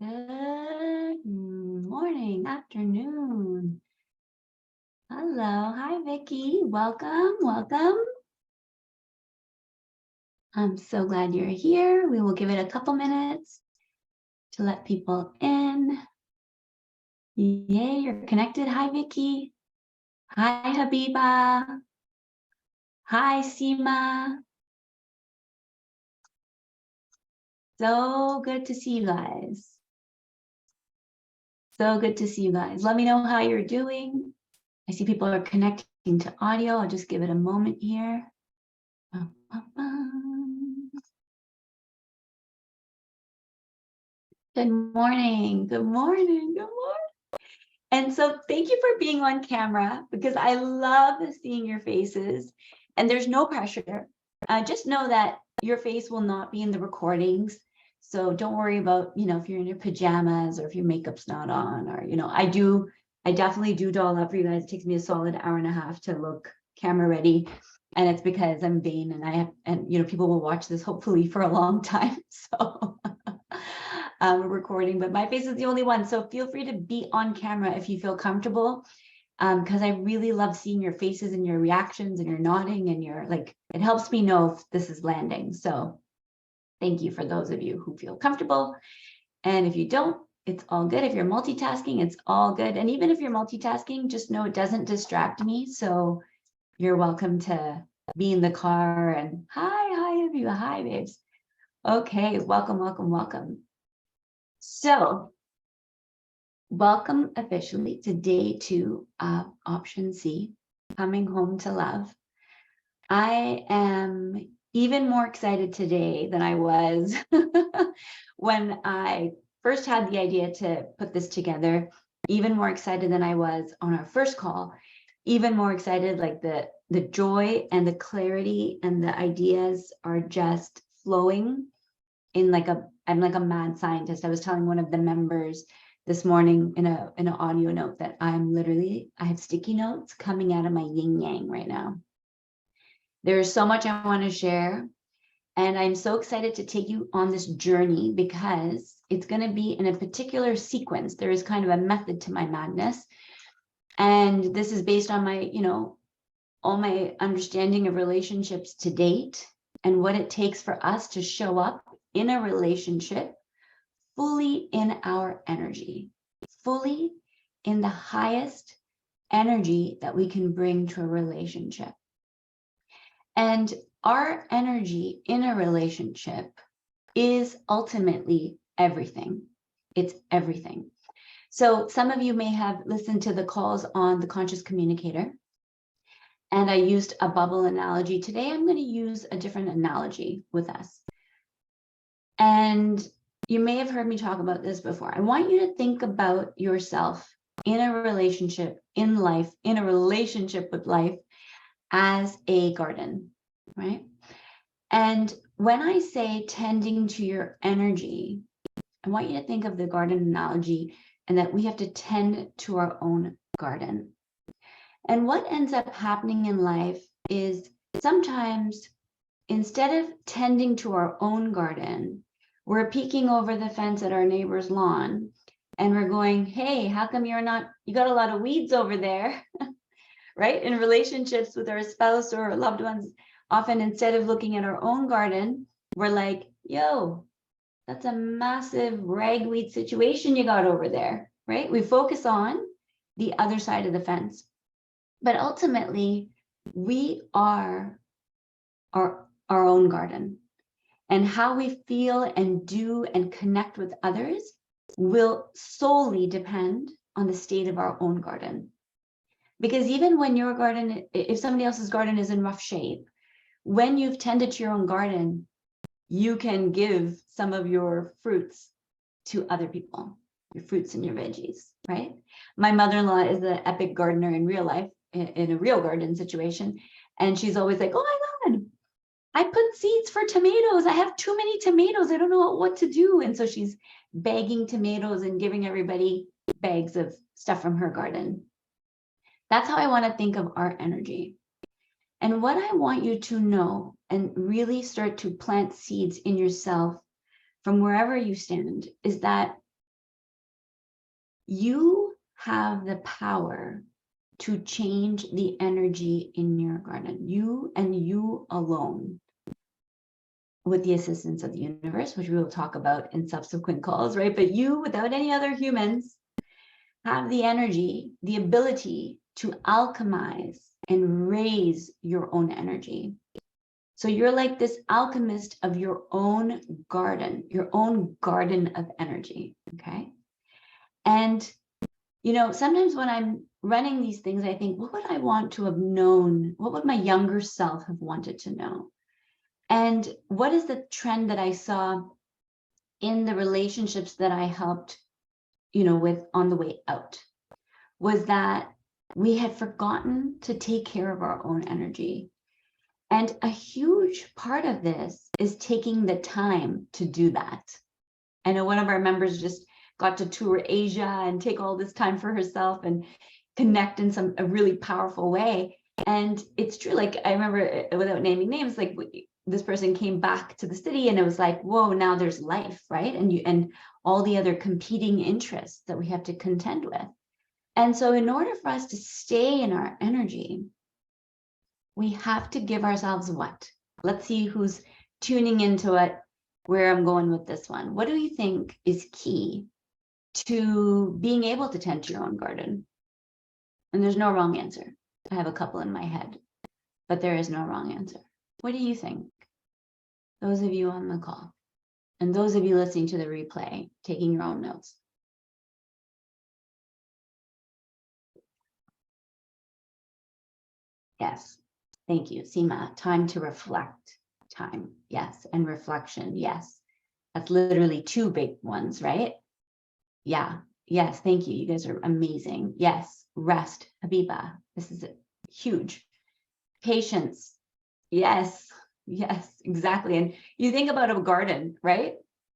Good morning, afternoon. Hello. Hi, Vicky. Welcome. Welcome. I'm so glad you're here. We will give it a couple minutes to let people in. Yay, you're connected. Hi, Vicky. Hi, Habiba. Hi, Seema. So good to see you guys. So good to see you guys. Let me know how you're doing. I see people are connecting to audio. I'll just give it a moment here. Good morning. Good morning. Good morning. And so thank you for being on camera because I love seeing your faces and there's no pressure. Just know that your face will not be in the recordings. So don't worry about, if you're in your pajamas or if your makeup's not on or, I definitely do doll up for you guys. It takes me a solid hour and a half to look camera ready. And it's because I'm vain and people will watch this hopefully for a long time. So we're recording, but my face is the only one. So feel free to be on camera if you feel comfortable, because I really love seeing your faces and your reactions and your nodding and your it helps me know if this is landing. So thank you for those of you who feel comfortable. And if you don't, it's all good. If you're multitasking, it's all good. And even if you're multitasking, just know it doesn't distract me. So you're welcome to be in the car and hi, babes. Okay, welcome, welcome, welcome. So welcome officially to day 2 of Option C, Coming Home to Love. I am even more excited today than I was when I first had the idea to put this together, even more excited than I was on our first call, even more excited, like the joy and the clarity and the ideas are just flowing in I'm like a mad scientist. I was telling one of the members this morning in an audio note that I have sticky notes coming out of my yin yang right now. There's so much I want to share. And I'm so excited to take you on this journey because it's going to be in a particular sequence. There is kind of a method to my madness. And this is based on my, all my understanding of relationships to date and what it takes for us to show up in a relationship fully in our energy, fully in the highest energy that we can bring to a relationship. And our energy in a relationship is ultimately everything. It's everything. So some of you may have listened to the calls on the Conscious Communicator, and I used a bubble analogy. Today, I'm going to use a different analogy with us. And you may have heard me talk about this before. I want you to think about yourself in a relationship, in life, in a relationship with life as a garden, right? And when I say tending to your energy, I want you to think of the garden analogy and that we have to tend to our own garden. And what ends up happening in life is sometimes instead of tending to our own garden, we're peeking over the fence at our neighbor's lawn and we're going, hey, how come you got a lot of weeds over there, right? In relationships with our spouse or loved ones, often instead of looking at our own garden, we're like, yo, that's a massive ragweed situation you got over there, right? We focus on the other side of the fence. But ultimately, we are our own garden. And how we feel and do and connect with others will solely depend on the state of our own garden. Because even when your garden, if somebody else's garden is in rough shape, when you've tended to your own garden, you can give some of your fruits to other people, your fruits and your veggies, right? My mother-in-law is the epic gardener in real life, in a real garden situation. And she's always like, oh my God, I put seeds for tomatoes. I have too many tomatoes. I don't know what to do. And so she's bagging tomatoes and giving everybody bags of stuff from her garden. That's how I want to think of our energy. And what I want you to know and really start to plant seeds in yourself from wherever you stand is that You have the power to change the energy in your garden, you and you alone, with the assistance of the universe, which we will talk about in subsequent calls, right? But you, without any other humans, have the energy, the ability to alchemize and raise your own energy. So you're like this alchemist of your own garden of energy, okay? And, you know, sometimes when I'm running these things, I think, what would I want to have known? What would my younger self have wanted to know? And what is the trend that I saw in the relationships that I helped, you know, with on the way out, was that we had forgotten to take care of our own energy. And a huge part of this is taking the time to do that. I know one of our members just got to tour Asia and take all this time for herself and connect in a really powerful way. And it's true, like I remember, without naming names, like this person came back to the city and it was like, whoa, now there's life, right? And all the other competing interests that we have to contend with. And so in order for us to stay in our energy, we have to give ourselves what? Let's see who's tuning into it, where I'm going with this one. What do you think is key to being able to tend to your own garden? And there's no wrong answer. I have a couple in my head, but there is no wrong answer. What do you think? Those of you on the call, and those of you listening to the replay, taking your own notes. Yes, thank you, Seema. Time to reflect. Time, yes, and reflection, yes. That's literally two big ones, right? Yeah, yes, thank you. You guys are amazing. Yes, rest, Habiba. This is huge. Patience, yes, yes, exactly. And you think about a garden, right?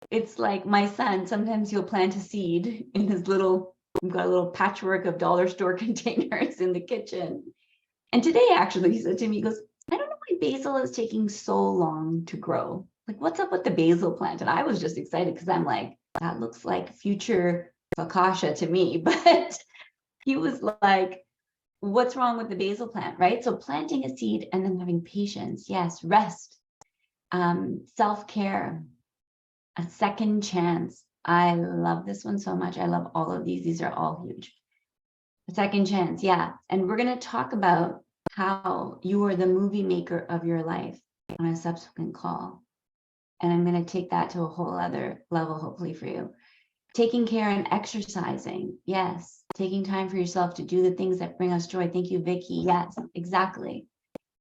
It's like my son, sometimes he'll plant a seed in his little, we've got a little patchwork of dollar store containers in the kitchen. And today, actually, he said to me, he goes, I don't know why basil is taking so long to grow. Like, what's up with the basil plant? And I was just excited because I'm like, that looks like future focaccia to me. But he was like, what's wrong with the basil plant, right? So planting a seed and then having patience. Yes, rest, self-care, a second chance. I love this one so much. I love all of these. These are all huge. A second chance, yeah. And we're going to talk about how you are the movie maker of your life on a subsequent call. And I'm going to take that to a whole other level, hopefully, for you. Taking care and exercising. Yes. Taking time for yourself to do the things that bring us joy. Thank you, Vicky. Yes, exactly.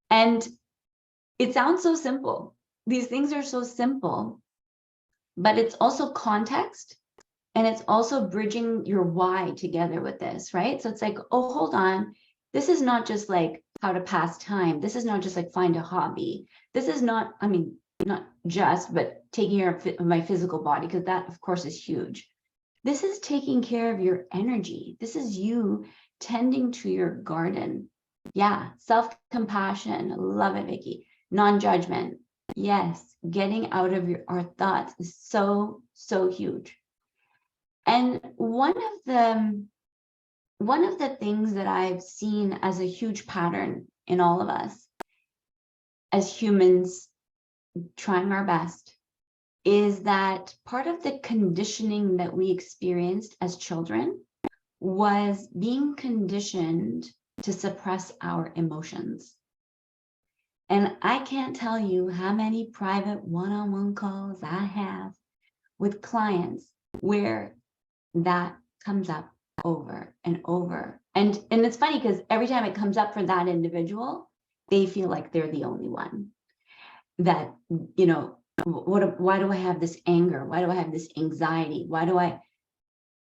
And it sounds so simple. These things are so simple, but it's also context. And it's also bridging your why together with this, right? So it's like, oh, hold on. This is not just like how to pass time. This is not just like find a hobby. This is not, I mean, not just, but taking care of my physical body, because that, of course, is huge. This is taking care of your energy. This is you tending to your garden. Yeah, self-compassion. Love it, Vicky. Non-judgment. Yes, getting out of our thoughts is so, so huge. And one of the things that I've seen as a huge pattern in all of us as humans trying our best is that part of the conditioning that we experienced as children was being conditioned to suppress our emotions. And I can't tell you how many private one-on-one calls I have with clients where that comes up over and over. And it's funny because every time it comes up for that individual, they feel like they're the only one. That, you know, why do I have this anger? Why do I have this anxiety?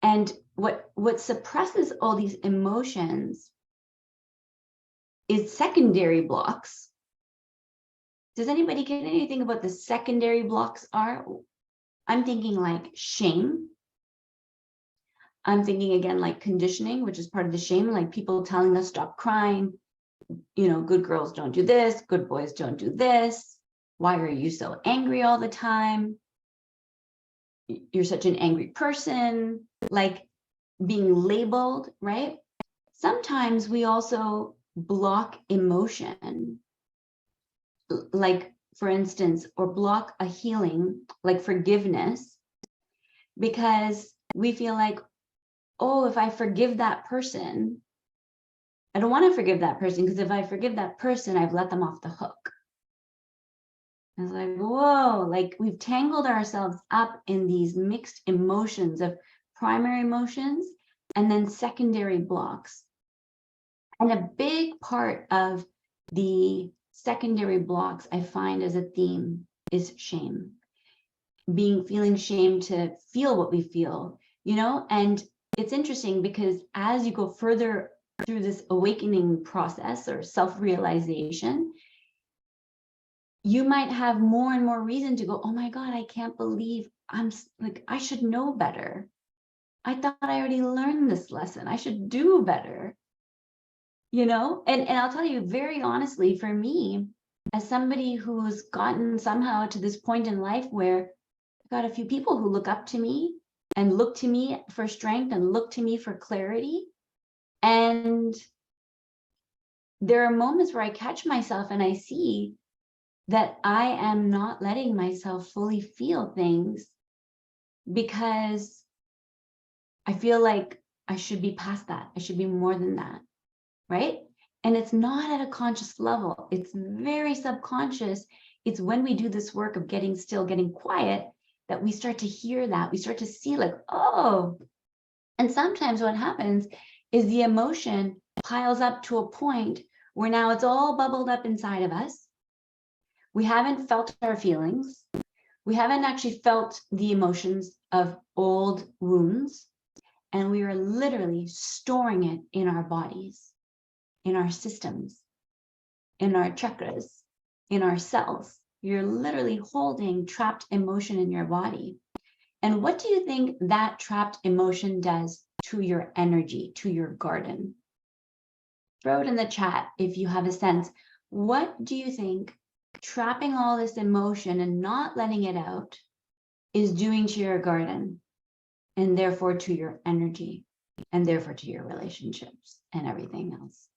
And what suppresses all these emotions is secondary blocks. Does anybody get anything about the secondary blocks are? I'm thinking like shame. I'm thinking again, like conditioning, which is part of the shame, like people telling us stop crying, you know, good girls don't do this, good boys don't do this. Why are you so angry all the time? You're such an angry person. Like being labeled, right? Sometimes we also block emotion, like for instance, or block a healing, like forgiveness, because we feel like, oh, if I forgive that person, I don't want to forgive that person, because if I forgive that person, I've let them off the hook. It's like, whoa, like we've tangled ourselves up in these mixed emotions of primary emotions and then secondary blocks. And a big part of the secondary blocks I find as a theme is shame. Feeling shame to feel what we feel, you know? And it's interesting because as you go further through this awakening process or self-realization, you might have more and more reason to go, oh my God, I can't believe I should know better. I thought I already learned this lesson. I should do better, you know? And I'll tell you very honestly, for me, as somebody who's gotten somehow to this point in life where I've got a few people who look up to me and look to me for strength and look to me for clarity. And there are moments where I catch myself and I see that I am not letting myself fully feel things because I feel like I should be past that. I should be more than that, right? And it's not at a conscious level. It's very subconscious. It's when we do this work of getting still, getting quiet, that we start to hear that. We start to see like, oh, and sometimes what happens is the emotion piles up to a point where now it's all bubbled up inside of us. We haven't felt our feelings. We haven't actually felt the emotions of old wounds. And we are literally storing it in our bodies, in our systems, in our chakras, in our cells. You're literally holding trapped emotion in your body. And what do you think that trapped emotion does to your energy, to your garden? Throw it in the chat if you have a sense. What do you think trapping all this emotion and not letting it out is doing to your garden, and therefore to your energy, and therefore to your relationships and everything else?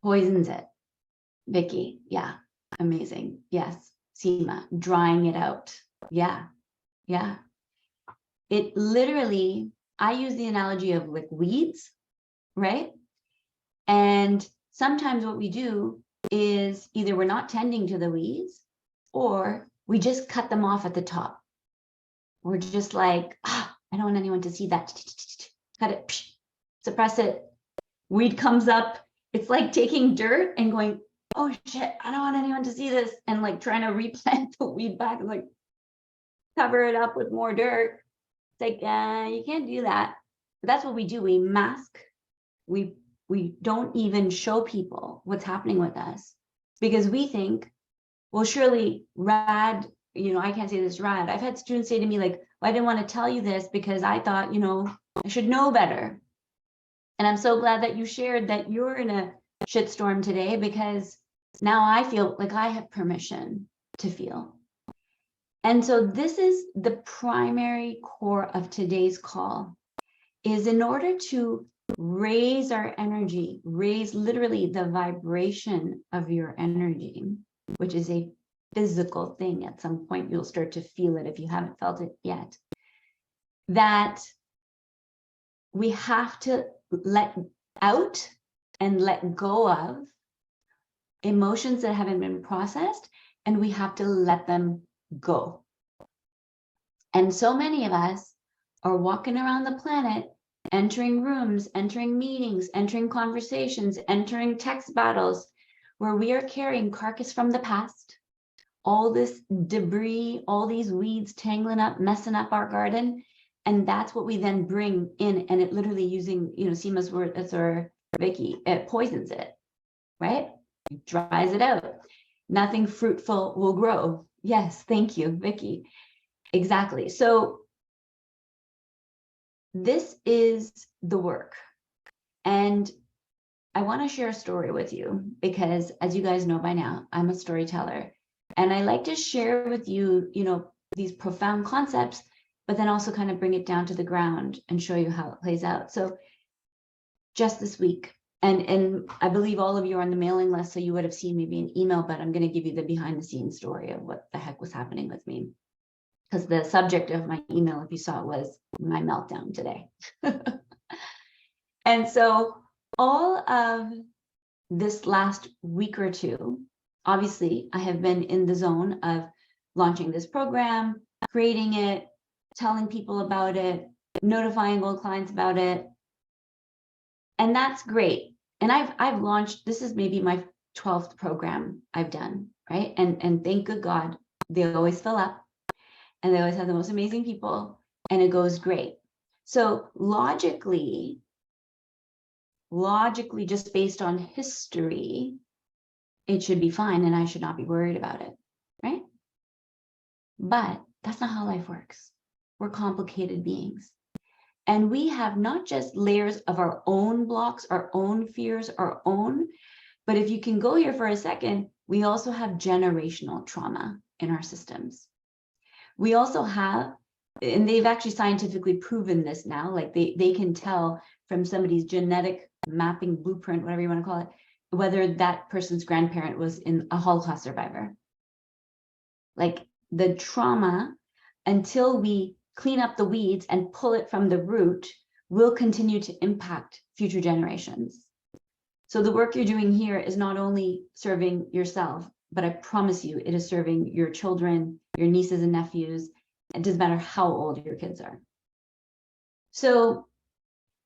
Poisons it. Vicky, yeah, amazing. Yes. Seema, drying it out. Yeah, yeah. It literally, I use the analogy of like weeds, right? And sometimes what we do is either we're not tending to the weeds or we just cut them off at the top. We're just like, I don't want anyone to see that. Cut it, suppress it. Weed comes up. It's like taking dirt and going, oh shit, I don't want anyone to see this. And like trying to replant the weed back and like cover it up with more dirt. It's like, you can't do that. But that's what we do. We mask. We don't even show people what's happening with us because we think, well, surely Rad, you know, I can't say this, Rad. I've had students say to me like, well, I didn't want to tell you this because I thought, you know, I should know better. And I'm so glad that you shared that you're in a shitstorm today, because now I feel like I have permission to feel. And so this is the primary core of today's call, is in order to raise our energy, raise literally the vibration of your energy, which is a physical thing. At some point, you'll start to feel it if you haven't felt it yet. That we have to let out and let go of emotions that haven't been processed, and we have to let them go. And so many of us are walking around the planet, entering rooms, entering meetings, entering conversations, entering text battles, where we are carrying carcass from the past, all this debris, all these weeds tangling up, messing up our garden. And that's what we then bring in, and it literally, using, you know, Seema's word, that's our Vicky, it poisons it, right? It dries it out. Nothing fruitful will grow. Yes, thank you, Vicky. Exactly. So this is the work. And I want to share a story with you because, as you guys know by now, I'm a storyteller. And I like to share with you, you know, these profound concepts but then also kind of bring it down to the ground and show you how it plays out. So just this week, and I believe all of you are on the mailing list, so you would have seen maybe an email, but I'm going to give you the behind the scenes story of what the heck was happening with me. Because the subject of my email, if you saw it, was my meltdown today. And so all of this last week or two, obviously, I have been in the zone of launching this program, creating it, telling people about it, notifying old clients about it. And that's great. And I've launched, this is maybe my 12th program I've done, right? And thank good God, they always fill up and they always have the most amazing people and it goes great. So logically, just based on history, it should be fine and I should not be worried about it, right? But that's not how life works. We're complicated beings. And we have not just layers of our own blocks, our own fears, but if you can go here for a second, we also have generational trauma in our systems. We also have, and they've actually scientifically proven this now, like they can tell from somebody's genetic mapping blueprint, whatever you want to call it, whether that person's grandparent was a Holocaust survivor. Like the trauma, until we clean up the weeds and pull it from the root, will continue to impact future generations. So the work you're doing here is not only serving yourself, but I promise you it is serving your children, your nieces and nephews. It doesn't matter how old your kids are. So,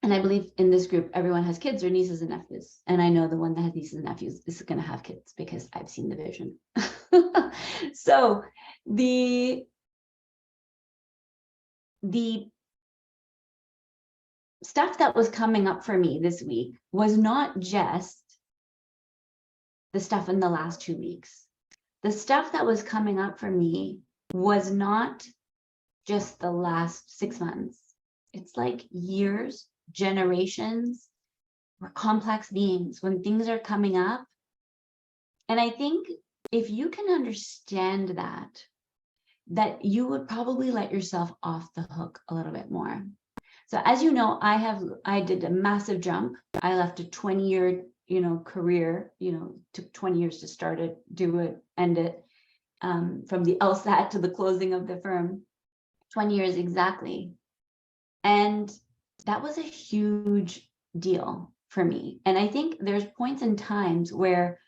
and I believe in this group, everyone has kids or nieces and nephews. And I know the one that has nieces and nephews is going to have kids because I've seen the vision. So the stuff that was coming up for me this week was not just the stuff in the last 2 weeks. The stuff that was coming up for me was not just the last 6 months. It's like years, generations. We're complex beings when things are coming up. And I think if you can understand that you would probably let yourself off the hook a little bit more. So as you know, I did a massive jump. I left a 20-year, career, took 20 years to start it, do it, end it, from the LSAT to the closing of the firm, 20 years exactly. And that was a huge deal for me. And I think there's points and times where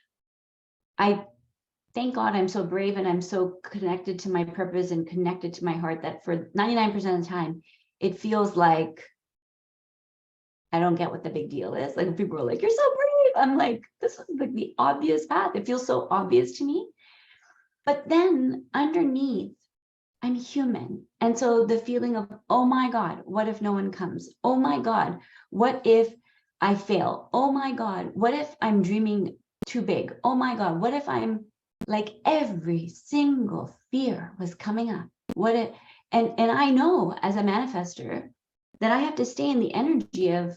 thank God I'm so brave and I'm so connected to my purpose and connected to my heart that for 99% of the time, it feels like I don't get what the big deal is. Like people are like, you're so brave. I'm like, this is like the obvious path. It feels so obvious to me. But then underneath, I'm human. And so the feeling of, oh my God, what if no one comes? Oh my God, what if I fail? Oh my God, what if I'm dreaming too big? Oh my God, what if I'm like every single fear was coming up? What if, and I know as a manifester that I have to stay in the energy of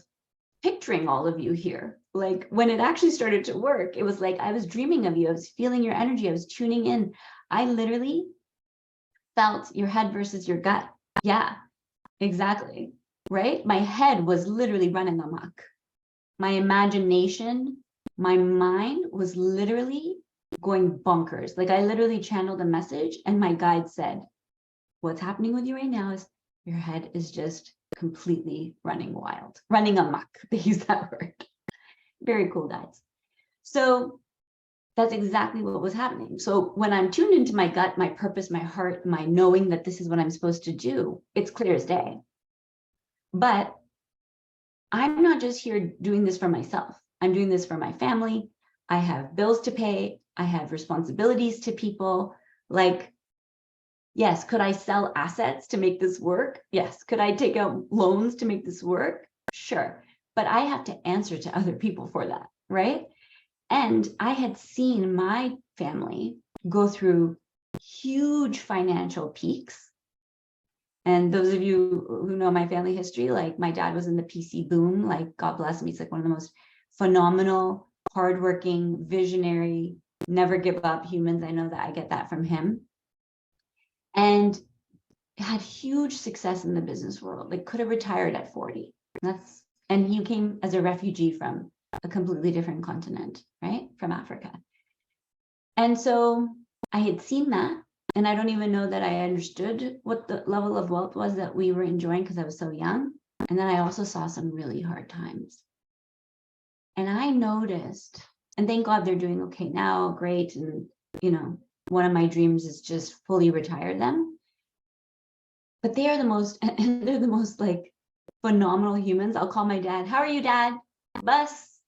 picturing all of you here. Like when it actually started to work, it was like I was dreaming of you. I was feeling your energy. I was tuning in. I literally felt your head versus your gut. Yeah, exactly. Right? My head was literally running amok. My imagination, my mind was literally going bonkers. Like I literally channeled a message and my guide said, what's happening with you right now is your head is just completely running wild, running amok. They use that word. Very cool guides. So that's exactly what was happening. So when I'm tuned into my gut, my purpose, my heart, my knowing that this is what I'm supposed to do, it's clear as day. But I'm not just here doing this for myself. I'm doing this for my family. I have bills to pay. I have responsibilities to people. Like, yes, could I sell assets to make this work? Yes. Could I take out loans to make this work? Sure. But I have to answer to other people for that, right? And I had seen my family go through huge financial peaks. And those of you who know my family history, like my dad was in the PC boom, like God bless him. He's like one of the most phenomenal, hardworking, visionary, never give up humans. I know that I get that from him. And had huge success in the business world, like could have retired at 40. And he came as a refugee from a completely different continent, right? From Africa. And so I had seen that, and I don't even know that I understood what the level of wealth was that we were enjoying because I was so young. And then I also saw some really hard times. And I noticed, and thank God they're doing okay now, great. And, you know, one of my dreams is just fully retire them. But they are the most, and they're the most like phenomenal humans. I'll call my dad, how are you, Dad? Bus,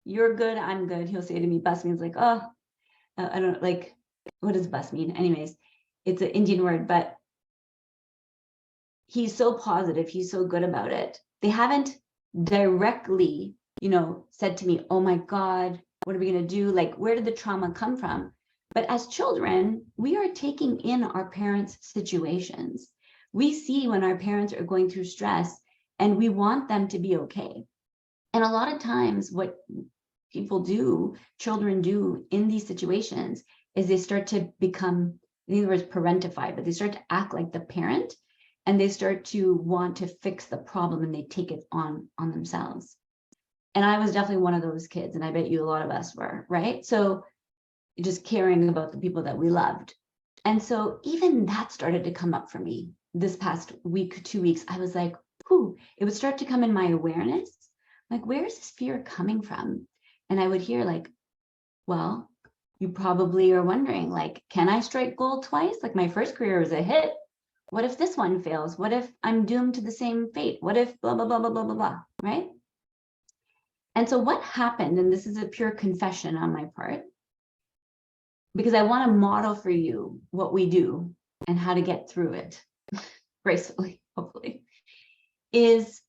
you're good, I'm good. He'll say to me, bus means like, oh, I don't like, what does bus mean? Anyways, it's an Indian word, but he's so positive. He's so good about it. They haven't directly, you know, said to me, oh my God, what are we going to do? Like, where did the trauma come from? But as children, we are taking in our parents' situations. We see when our parents are going through stress and we want them to be okay. And a lot of times what people do, children do in these situations is they start to become, in other words, parentified, but they start to act like the parent and they start to want to fix the problem and they take it on themselves. And I was definitely one of those kids, and I bet you a lot of us were, right? So just caring about the people that we loved. And so even that started to come up for me this past week, 2 weeks. I was like, whew, it would start to come in my awareness. Like, where is this fear coming from? And I would hear like, well, you probably are wondering, like, can I strike gold twice? Like my first career was a hit. What if this one fails? What if I'm doomed to the same fate? What if blah, blah, blah, blah, blah, blah, blah, right? And so what happened, and this is a pure confession on my part, because I want to model for you what we do and how to get through it gracefully, hopefully, is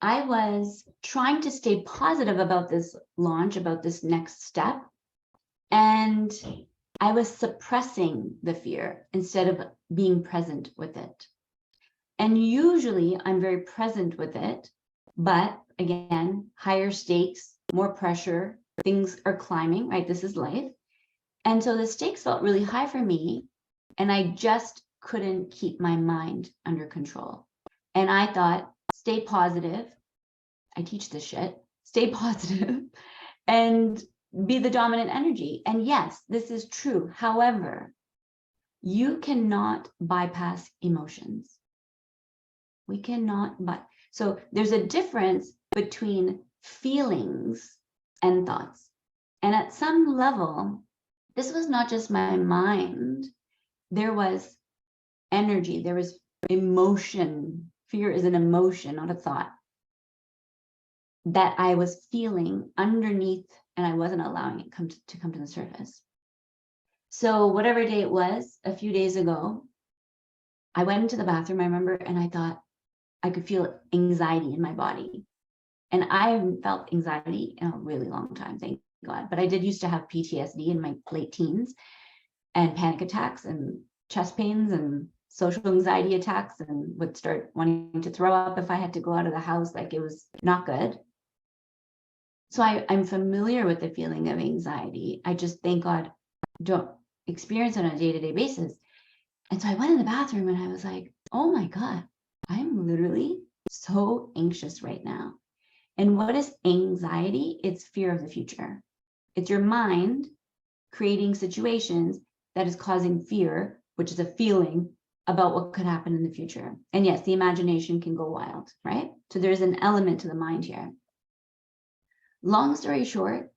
I was trying to stay positive about this launch, about this next step. And I was suppressing the fear instead of being present with it. And usually I'm very present with it, but again, higher stakes, more pressure, things are climbing, right? This is life. And so the stakes felt really high for me, and I just couldn't keep my mind under control. And I thought, stay positive. I teach this shit. Stay positive and be the dominant energy. And yes, this is true. However, you cannot bypass emotions. We cannot, so there's a difference between feelings and thoughts. And at some level, this was not just my mind. There was energy, there was emotion. Fear is an emotion, not a thought, that I was feeling underneath, and I wasn't allowing it to come to the surface. So whatever day it was, a few days ago, I went into the bathroom, I remember, and I thought I could feel anxiety in my body. And I haven't felt anxiety in a really long time, thank God. But I did used to have PTSD in my late teens, and panic attacks and chest pains and social anxiety attacks, and would start wanting to throw up if I had to go out of the house. Like, it was not good. So I'm familiar with the feeling of anxiety. I just, thank God, don't experience it on a day-to-day basis. And so I went in the bathroom and I was like, oh my God, I'm literally so anxious right now. And what is anxiety? It's fear of the future. It's your mind creating situations that is causing fear, which is a feeling about what could happen in the future. And yes, the imagination can go wild, right? So there's an element to the mind here. Long story short,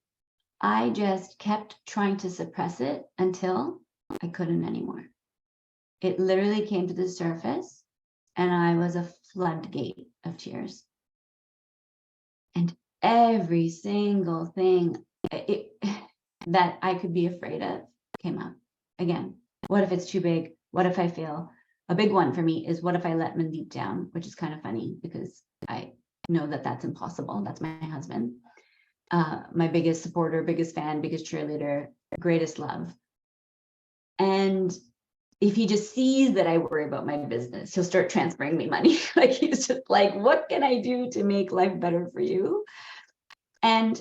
I just kept trying to suppress it until I couldn't anymore. It literally came to the surface and I was a floodgate of tears. And every single thing that I could be afraid of came up. Again, what if it's too big? What if I fail? A big one for me is, what if I let Mandeep down? Which is kind of funny because I know that that's impossible. That's my husband. My biggest supporter, biggest fan, biggest cheerleader, greatest love. And if he just sees that I worry about my business, he'll start transferring me money. Like, he's just like, what can I do to make life better for you? And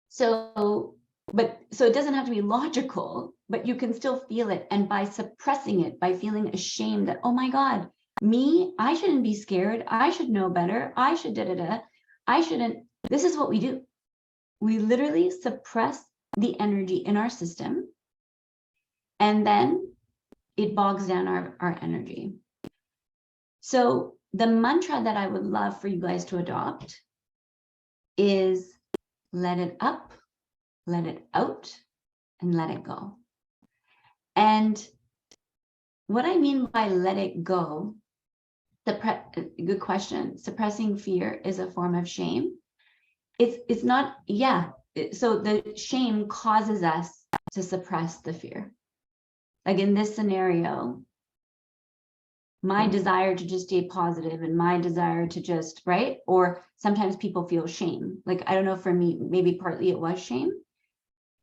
so but so it doesn't have to be logical, but you can still feel it. And by suppressing it, by feeling ashamed that, oh my God, me, I shouldn't be scared. I should know better. I should da-da-da. I shouldn't. This is what we do. We literally suppress the energy in our system, and then it bogs down our energy. So the mantra that I would love for you guys to adopt is let it up, let it out, and let it go. And what I mean by let it go, good question. Suppressing fear is a form of shame. It's not, yeah. So the shame causes us to suppress the fear. Like in this scenario, my desire to just stay positive and my desire to just, right? Or sometimes people feel shame. Like, I don't know, for me, maybe partly it was shame,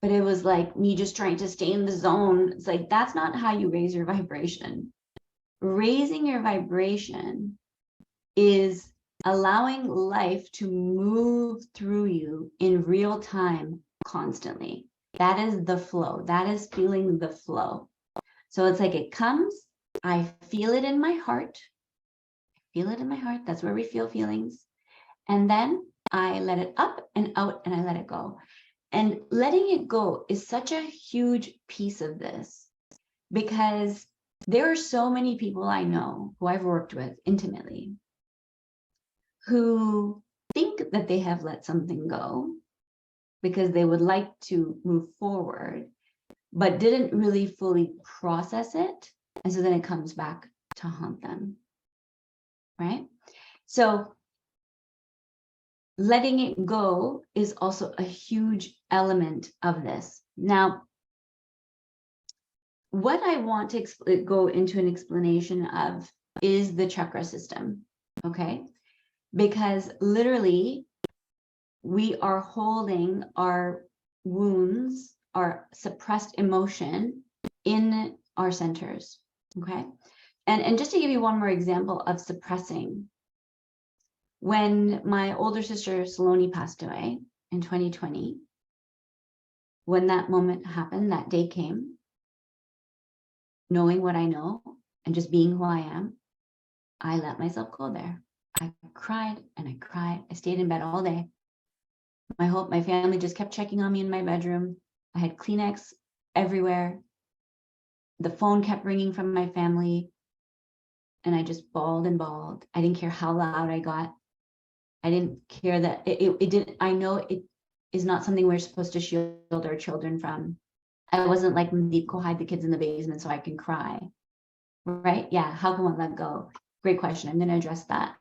but it was like me just trying to stay in the zone. It's like, that's not how you raise your vibration. Raising your vibration is allowing life to move through you in real time constantly. That is the flow. That is feeling the flow. So it's like it comes, I feel it in my heart. Feel it in my heart. That's where we feel feelings. And then I let it up and out and I let it go. And letting it go is such a huge piece of this, because there are so many people I know who I've worked with intimately who think that they have let something go because they would like to move forward, but didn't really fully process it. And so then it comes back to haunt them, right? So letting it go is also a huge element of this. Now, what I want to go into an explanation of is the chakra system, okay? Because literally, we are holding our wounds, our suppressed emotion in our centers, okay? And just to give you one more example of suppressing, when my older sister Saloni passed away in 2020, when that moment happened, that day came, knowing what I know and just being who I am, I let myself go there. I cried and I cried. I stayed in bed all day. My family just kept checking on me in my bedroom. I had Kleenex everywhere. The phone kept ringing from my family. And I just bawled and bawled. I didn't care how loud I got. I didn't care that it didn't, I know it is not something we're supposed to shield our children from. I wasn't like, Deep, go hide the kids in the basement so I can cry, right? Yeah, how can one let go? Great question. I'm going to address that.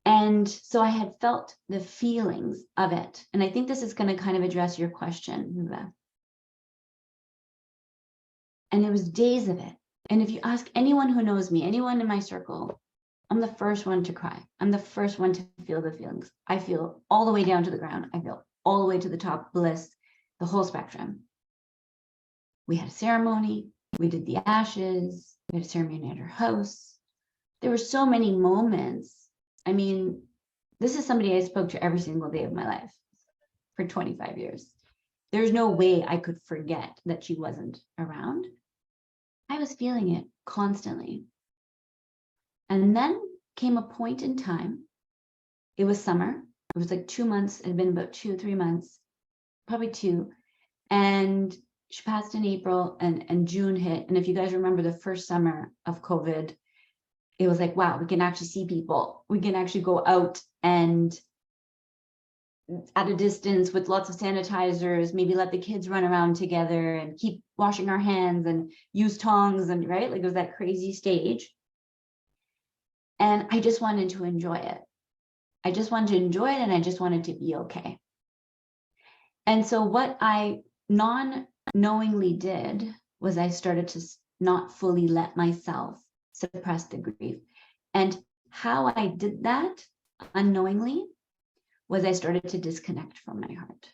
And so I had felt the feelings of it. And I think this is going to kind of address your question, Nuva. And it was days of it. And if you ask anyone who knows me, anyone in my circle, I'm the first one to cry. I'm the first one to feel the feelings. I feel all the way down to the ground. I feel all the way to the top, bliss, the whole spectrum. We had a ceremony. We did the ashes. We had a ceremony at her house. There were so many moments. I mean, this is somebody I spoke to every single day of my life for 25 years. There's no way I could forget that she wasn't around. I was feeling it constantly. And then came a point in time. It was summer. It was like 2 months. It had been about 2-3 months, probably 2. And she passed in April, and June hit. And if you guys remember the first summer of COVID, it was like, wow, we can actually see people. We can actually go out and at a distance with lots of sanitizers, maybe let the kids run around together and keep washing our hands and use tongs, and right, like it was that crazy stage. And I just wanted to enjoy it. I just wanted to enjoy it, and I just wanted to be okay. And so what I non-knowingly did was I started to not fully let myself suppress the grief. And how I did that unknowingly was I started to disconnect from my heart.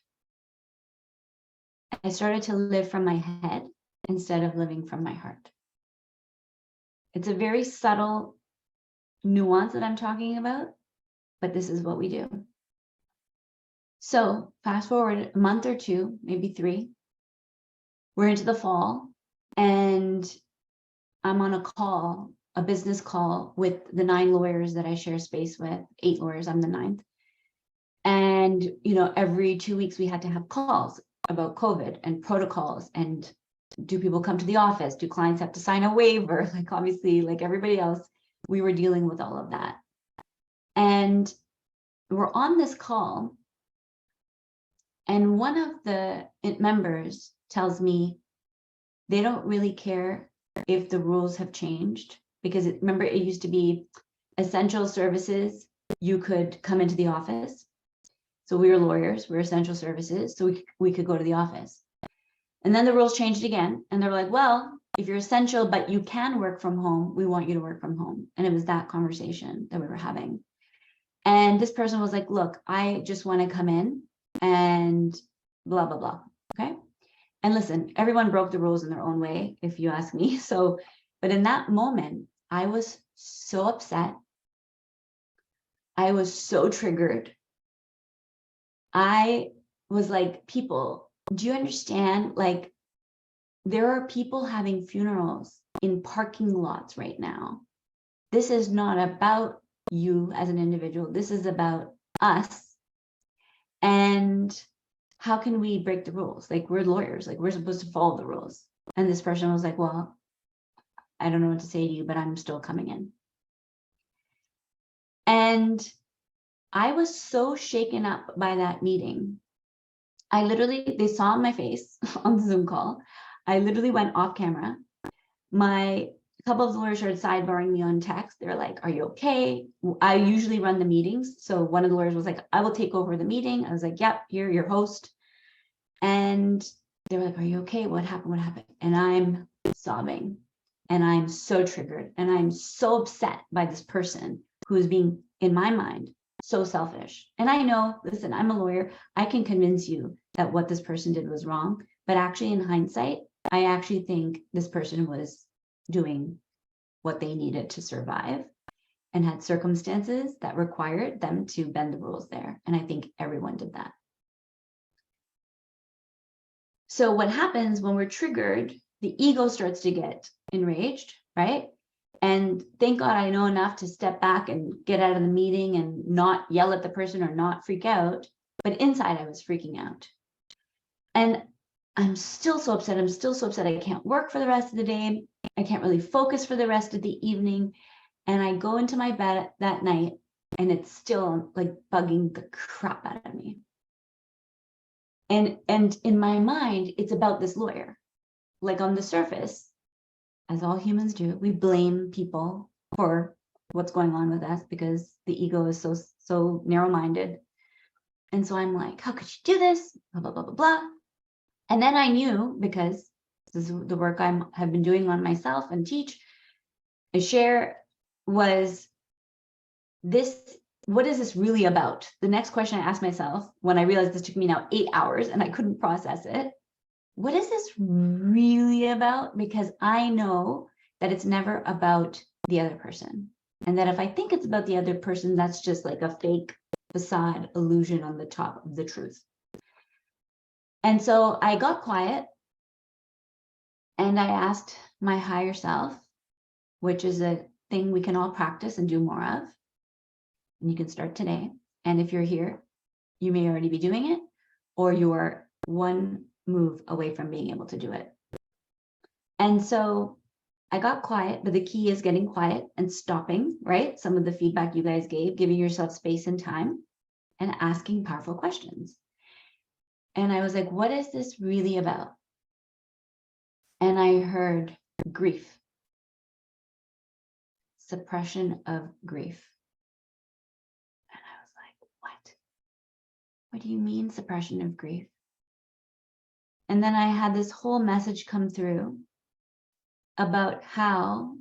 I started to live from my head instead of living from my heart. It's a very subtle nuance that I'm talking about, but this is what we do. So fast forward a month or two, maybe 3, we're into the fall, and I'm on a call, a business call with the 9 lawyers that I share space with, 8 lawyers, I'm the 9th. And, every 2 weeks we had to have calls about COVID and protocols, and do people come to the office? Do clients have to sign a waiver? Like, obviously, like everybody else, we were dealing with all of that. And we're on this call, and one of the members tells me they don't really care if the rules have changed, because remember, it used to be essential services, you could come into the office. So we were lawyers, we were essential services, so we could go to the office. And then the rules changed again, and they were like, well, if you're essential, but you can work from home, we want you to work from home. And it was that conversation that we were having. And this person was like, look, I just want to come in and blah, blah, blah. Okay. And listen, everyone broke the rules in their own way, if you ask me. So, but in that moment, I was so upset. I was so triggered. I was like, people, do you understand? Like, there are people having funerals in parking lots right now. This is not about you as an individual. This is about us. And how can we break the rules? Like, we're lawyers, like we're supposed to follow the rules. And this person was like, well, I don't know what to say to you, but I'm still coming in. And I was so shaken up by that meeting. They saw my face on the Zoom call. I literally went off camera. A couple of lawyers started sidebarring me on text. They're like, are you okay? I usually run the meetings. So one of the lawyers was like, I will take over the meeting. I was like, yep, you're your host. And they were like, are you okay? What happened? What happened? And I'm sobbing, and I'm so triggered, and I'm so upset by this person who's being, in my mind, so selfish. And I know, listen, I'm a lawyer. I can convince you that what this person did was wrong. But actually, in hindsight, I actually think this person was doing what they needed to survive and had circumstances that required them to bend the rules there. And I think everyone did that. So what happens when we're triggered, the ego starts to get enraged, right? And thank God I know enough to step back and get out of the meeting and not yell at the person or not freak out. But inside, I was freaking out. And I'm still so upset. I'm still so upset. I can't work for the rest of the day. I can't really focus for the rest of the evening. And I go into my bed that night, and it's still like bugging the crap out of me. And in my mind, it's about this lawyer. Like, on the surface, as all humans do, we blame people for what's going on with us because the ego is so narrow-minded. And so I'm like, how could you do this? Blah, blah, blah, blah, blah. And then I knew, because this is the work I have been doing on myself and teach and share, was this, what is this really about? The next question I asked myself when I realized this took me now 8 hours and I couldn't process it. What is this really about? Because I know that it's never about the other person. And that if I think it's about the other person, that's just like a fake facade illusion on the top of the truth. And so I got quiet, and I asked my higher self, which is a thing we can all practice and do more of. And you can start today. And if you're here, you may already be doing it, or you're one move away from being able to do it. And so I got quiet, but the key is getting quiet and stopping, right? Some of the feedback you guys gave, giving yourself space and time, and asking powerful questions. And I was like, what is this really about? And I heard grief, suppression of grief. And I was like, what? What do you mean suppression of grief? And then I had this whole message come through about how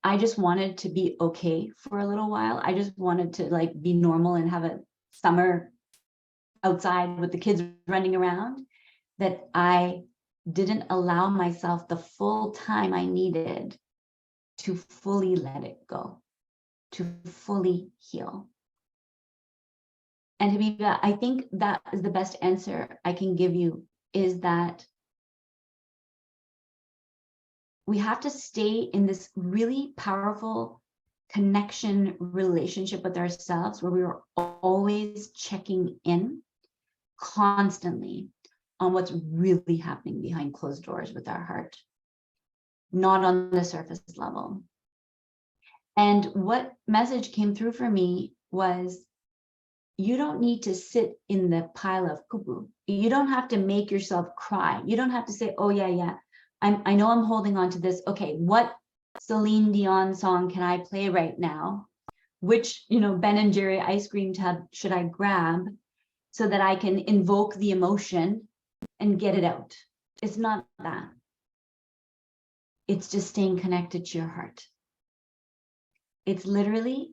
I just wanted to be okay for a little while. I just wanted to like be normal and have a summer outside with the kids running around, that I didn't allow myself the full time I needed to fully let it go, to fully heal. And Habiba, I think that is the best answer I can give you, is that we have to stay in this really powerful connection relationship with ourselves, where we are always checking in constantly on what's really happening behind closed doors with our heart, not on the surface level. And what message came through for me was, you don't need to sit in the pile of poo-poo. You don't have to make yourself cry. You don't have to say, oh yeah, I know I'm holding on to this. Okay, what Celine Dion song can I play right now? Which, Ben and Jerry ice cream tub should I grab so that I can invoke the emotion and get it out? It's not that. It's just staying connected to your heart. It's literally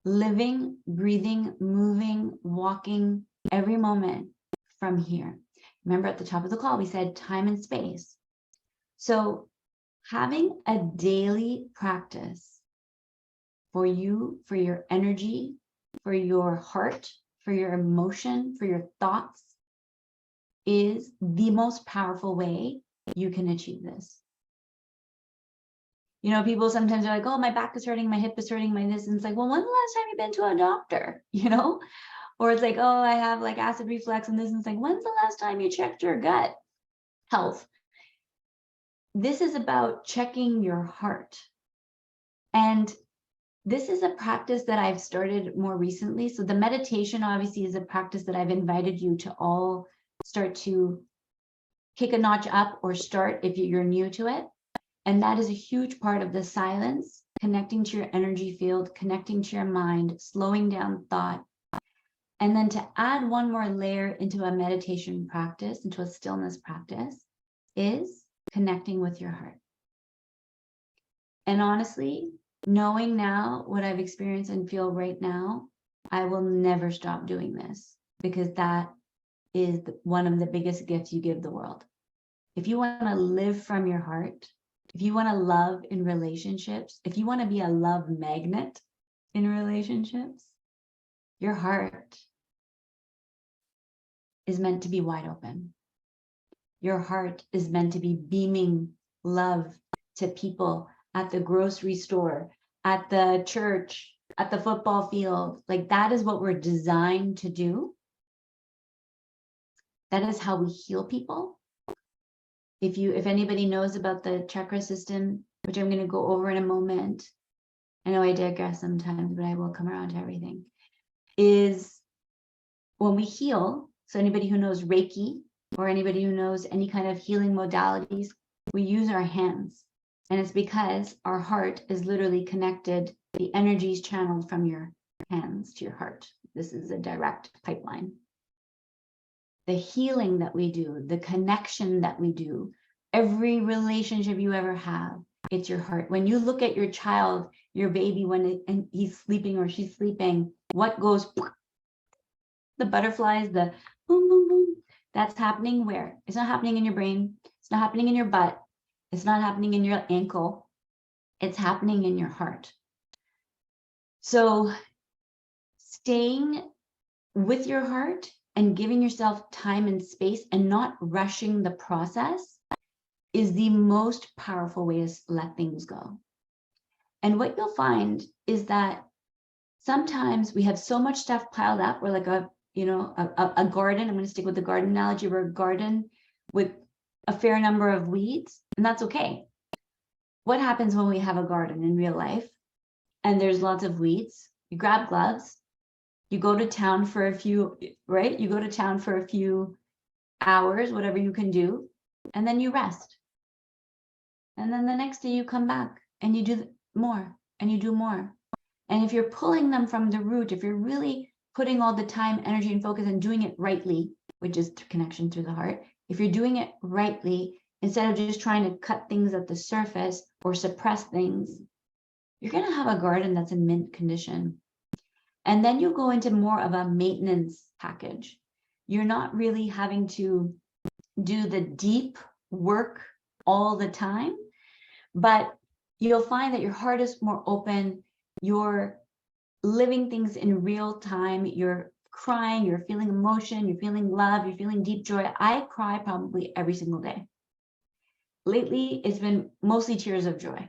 living, breathing, moving, walking every moment from here. Remember at the top of the call, we said time and space. So having a daily practice for you, for your energy, for your heart, for your emotion, for your thoughts, is the most powerful way you can achieve this. People sometimes are like, oh, my back is hurting, my hip is hurting, my this. And it's like, well, when's the last time you've been to a doctor? Or it's like, oh, I have like acid reflux and this. And it's like, when's the last time you checked your gut health? This is about checking your heart. And this is a practice that I've started more recently. So the meditation obviously is a practice that I've invited you to all start to kick a notch up or start if you're new to it. And that is a huge part of the silence, connecting to your energy field, connecting to your mind, slowing down thought. And then to add one more layer into a meditation practice, into a stillness practice, is connecting with your heart. And honestly, knowing now what I've experienced and feel right now, I will never stop doing this, because that is one of the biggest gifts you give the world. If you want to live from your heart, if you want to love in relationships, if you want to be a love magnet in relationships, your heart is meant to be wide open. Your heart is meant to be beaming love to people at the grocery store, at the church, at the football field. Like, that is what we're designed to do. That is how we heal people. If anybody knows about the chakra system, which I'm going to go over in a moment, I know I digress sometimes, but I will come around to everything, is when we heal. So anybody who knows Reiki or anybody who knows any kind of healing modalities, we use our hands. And it's because our heart is literally connected. The energy is channeled from your hands to your heart. This is a direct pipeline. The healing that we do, the connection that we do, every relationship you ever have, it's your heart. When you look at your child, your baby, and he's sleeping or she's sleeping, what goes? The butterflies, the boom, boom, boom. That's happening where? It's not happening in your brain. It's not happening in your butt. It's not happening in your ankle. It's happening in your heart. So staying with your heart and giving yourself time and space and not rushing the process is the most powerful way to let things go. And what you'll find is that sometimes we have so much stuff piled up. We're like a garden. I'm going to stick with the garden analogy. We're a garden with a fair number of weeds, and that's okay. What happens when we have a garden in real life and there's lots of weeds? You grab gloves, you go to town for a few, right? You go to town for a few hours, whatever you can do, and then you rest. And then the next day you come back and you do more and you do more. And if you're pulling them from the root, if you're really putting all the time, energy, and focus and doing it rightly, which is connection through the heart, if you're doing it rightly, instead of just trying to cut things at the surface or suppress things, you're going to have a garden that's in mint condition. And then you go into more of a maintenance package. You're not really having to do the deep work all the time, but you'll find that your heart is more open. You're living things in real time. You're crying, you're feeling emotion, you're feeling love, you're feeling deep joy. I cry probably every single day. Lately, it's been mostly tears of joy.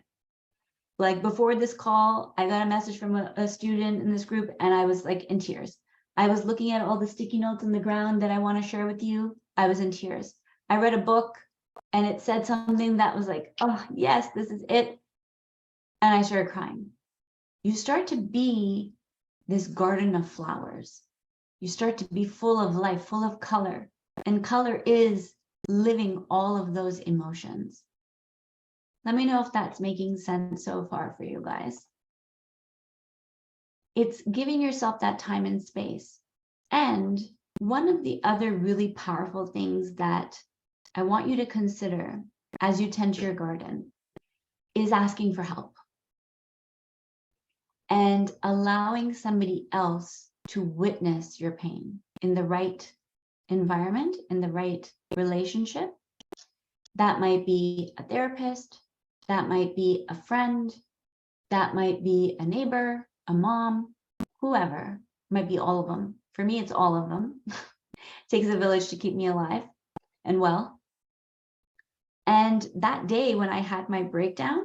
Like before this call, I got a message from a student in this group and I was like in tears. I was looking at all the sticky notes on the ground that I want to share with you. I was in tears. I read a book and it said something that was like, oh yes, this is it. And I started crying. You start to be this garden of flowers. You start to be full of life, full of color. And color is living all of those emotions. Let me know if that's making sense so far for you guys. It's giving yourself that time and space. And one of the other really powerful things that I want you to consider as you tend to your garden is asking for help and allowing somebody else to witness your pain in the right environment, in the right relationship. That might be a therapist, that might be a friend, that might be a neighbor, a mom, whoever, might be all of them. For me, it's all of them. It takes a village to keep me alive and well. And that day when I had my breakdown,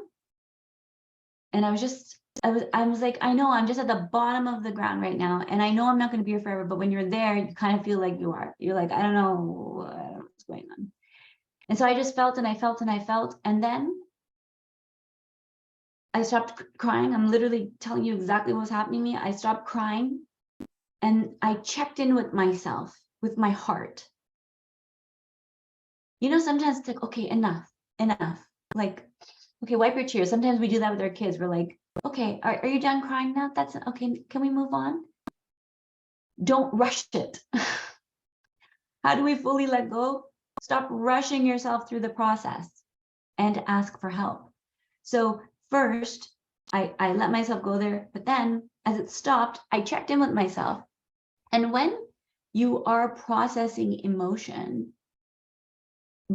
and I was like, I know I'm just at the bottom of the ground right now. And I know I'm not going to be here forever, but when you're there, you kind of feel like you are. You're like, I don't know what's going on. And so I just felt and I felt and I felt. And then I stopped crying. I'm literally telling you exactly what was happening to me. I stopped crying and I checked in with myself, with my heart. You know, sometimes it's like, okay, enough. Like, okay, wipe your tears. Sometimes we do that with our kids. We're like, okay, are you done crying now? That's okay. Can we move on? Don't rush it. How do we fully let go? Stop rushing yourself through the process and ask for help. So first, I let myself go there, but then as it stopped, I checked in with myself. And when you are processing emotion,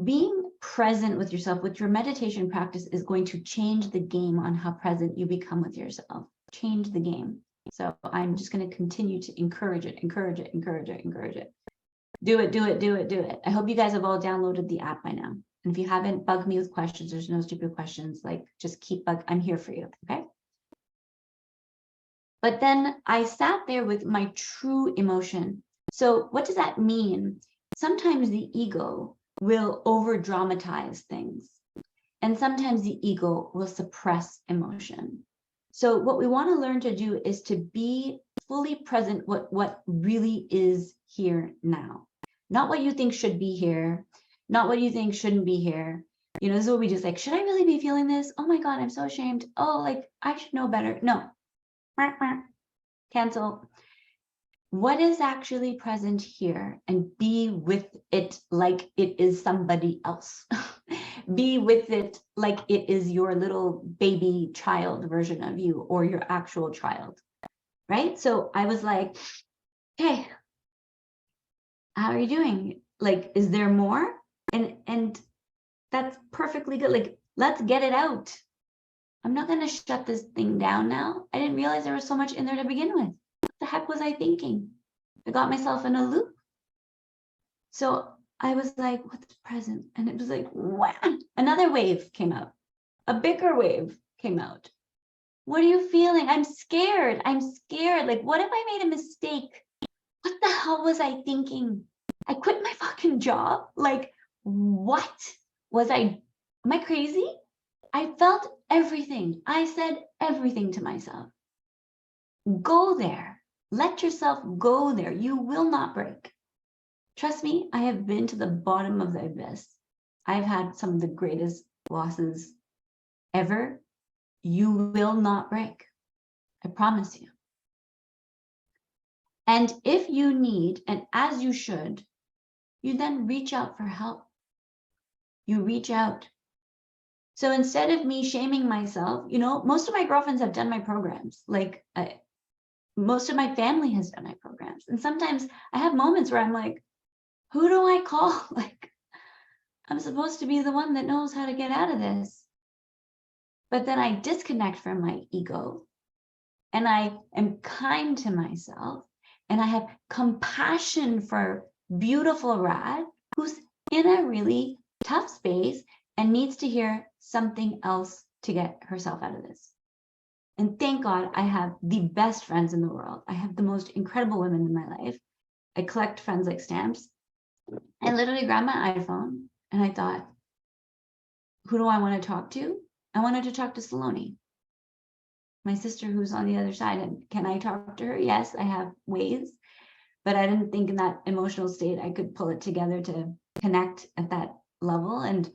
being present with yourself with your meditation practice is going to change the game on how present you become with yourself. Change the game. So I'm just going to continue to encourage it. Do it. I hope you guys have all downloaded the app by now. And if you haven't, bug me with questions. There's no stupid questions. Like, just I'm here for you, okay? But then I sat there with my true emotion. So what does that mean? Sometimes the ego will over dramatize things. And sometimes the ego will suppress emotion. So what we want to learn to do is to be fully present with what really is here now. Not what you think should be here, not what you think shouldn't be here. You know, this is what we just like, should I really be feeling this? Oh my God, I'm so ashamed. Oh, like I should know better. No. Cancel. What is actually present here, and be with it like it is somebody else. Be with it like it is your little baby child version of you or your actual child, right? So I was like, hey, how are you doing? Like, is there more? And that's perfectly good. Like, let's get it out. I'm not going to shut this thing down now. I didn't realize there was so much in there to begin with. What the heck was I thinking? I got myself in a loop. So I was like, what's present? And it was like, wham! Another wave came out. A bigger wave came out. What are you feeling? I'm scared. Like, what if I made a mistake? What the hell was I thinking? I quit my fucking job. Like, what was am I crazy? I felt everything. I said everything to myself. Go there. Let yourself go there. You will not break. Trust me, I have been to the bottom of the abyss. I've had some of the greatest losses ever. You will not break. I promise you. And if you need, and as you should, you then reach out for help. You reach out. So instead of me shaming myself, you know, most of my girlfriends have done my programs. Like most of my family has done my programs. And sometimes I have moments where I'm like, who do I call? Like, I'm supposed to be the one that knows how to get out of this. But then I disconnect from my ego and I am kind to myself And I have compassion for beautiful Rad, who's in a really tough space and needs to hear something else to get herself out of this. And thank God I have the best friends in the world. I have the most incredible women in my life. I collect friends like stamps. I literally grabbed my iPhone and I thought, who do I want to talk to? I wanted to talk to Saloni, my sister who's on the other side. And can I talk to her? Yes, I have ways, but I didn't think in that emotional state I could pull it together to connect at that level. And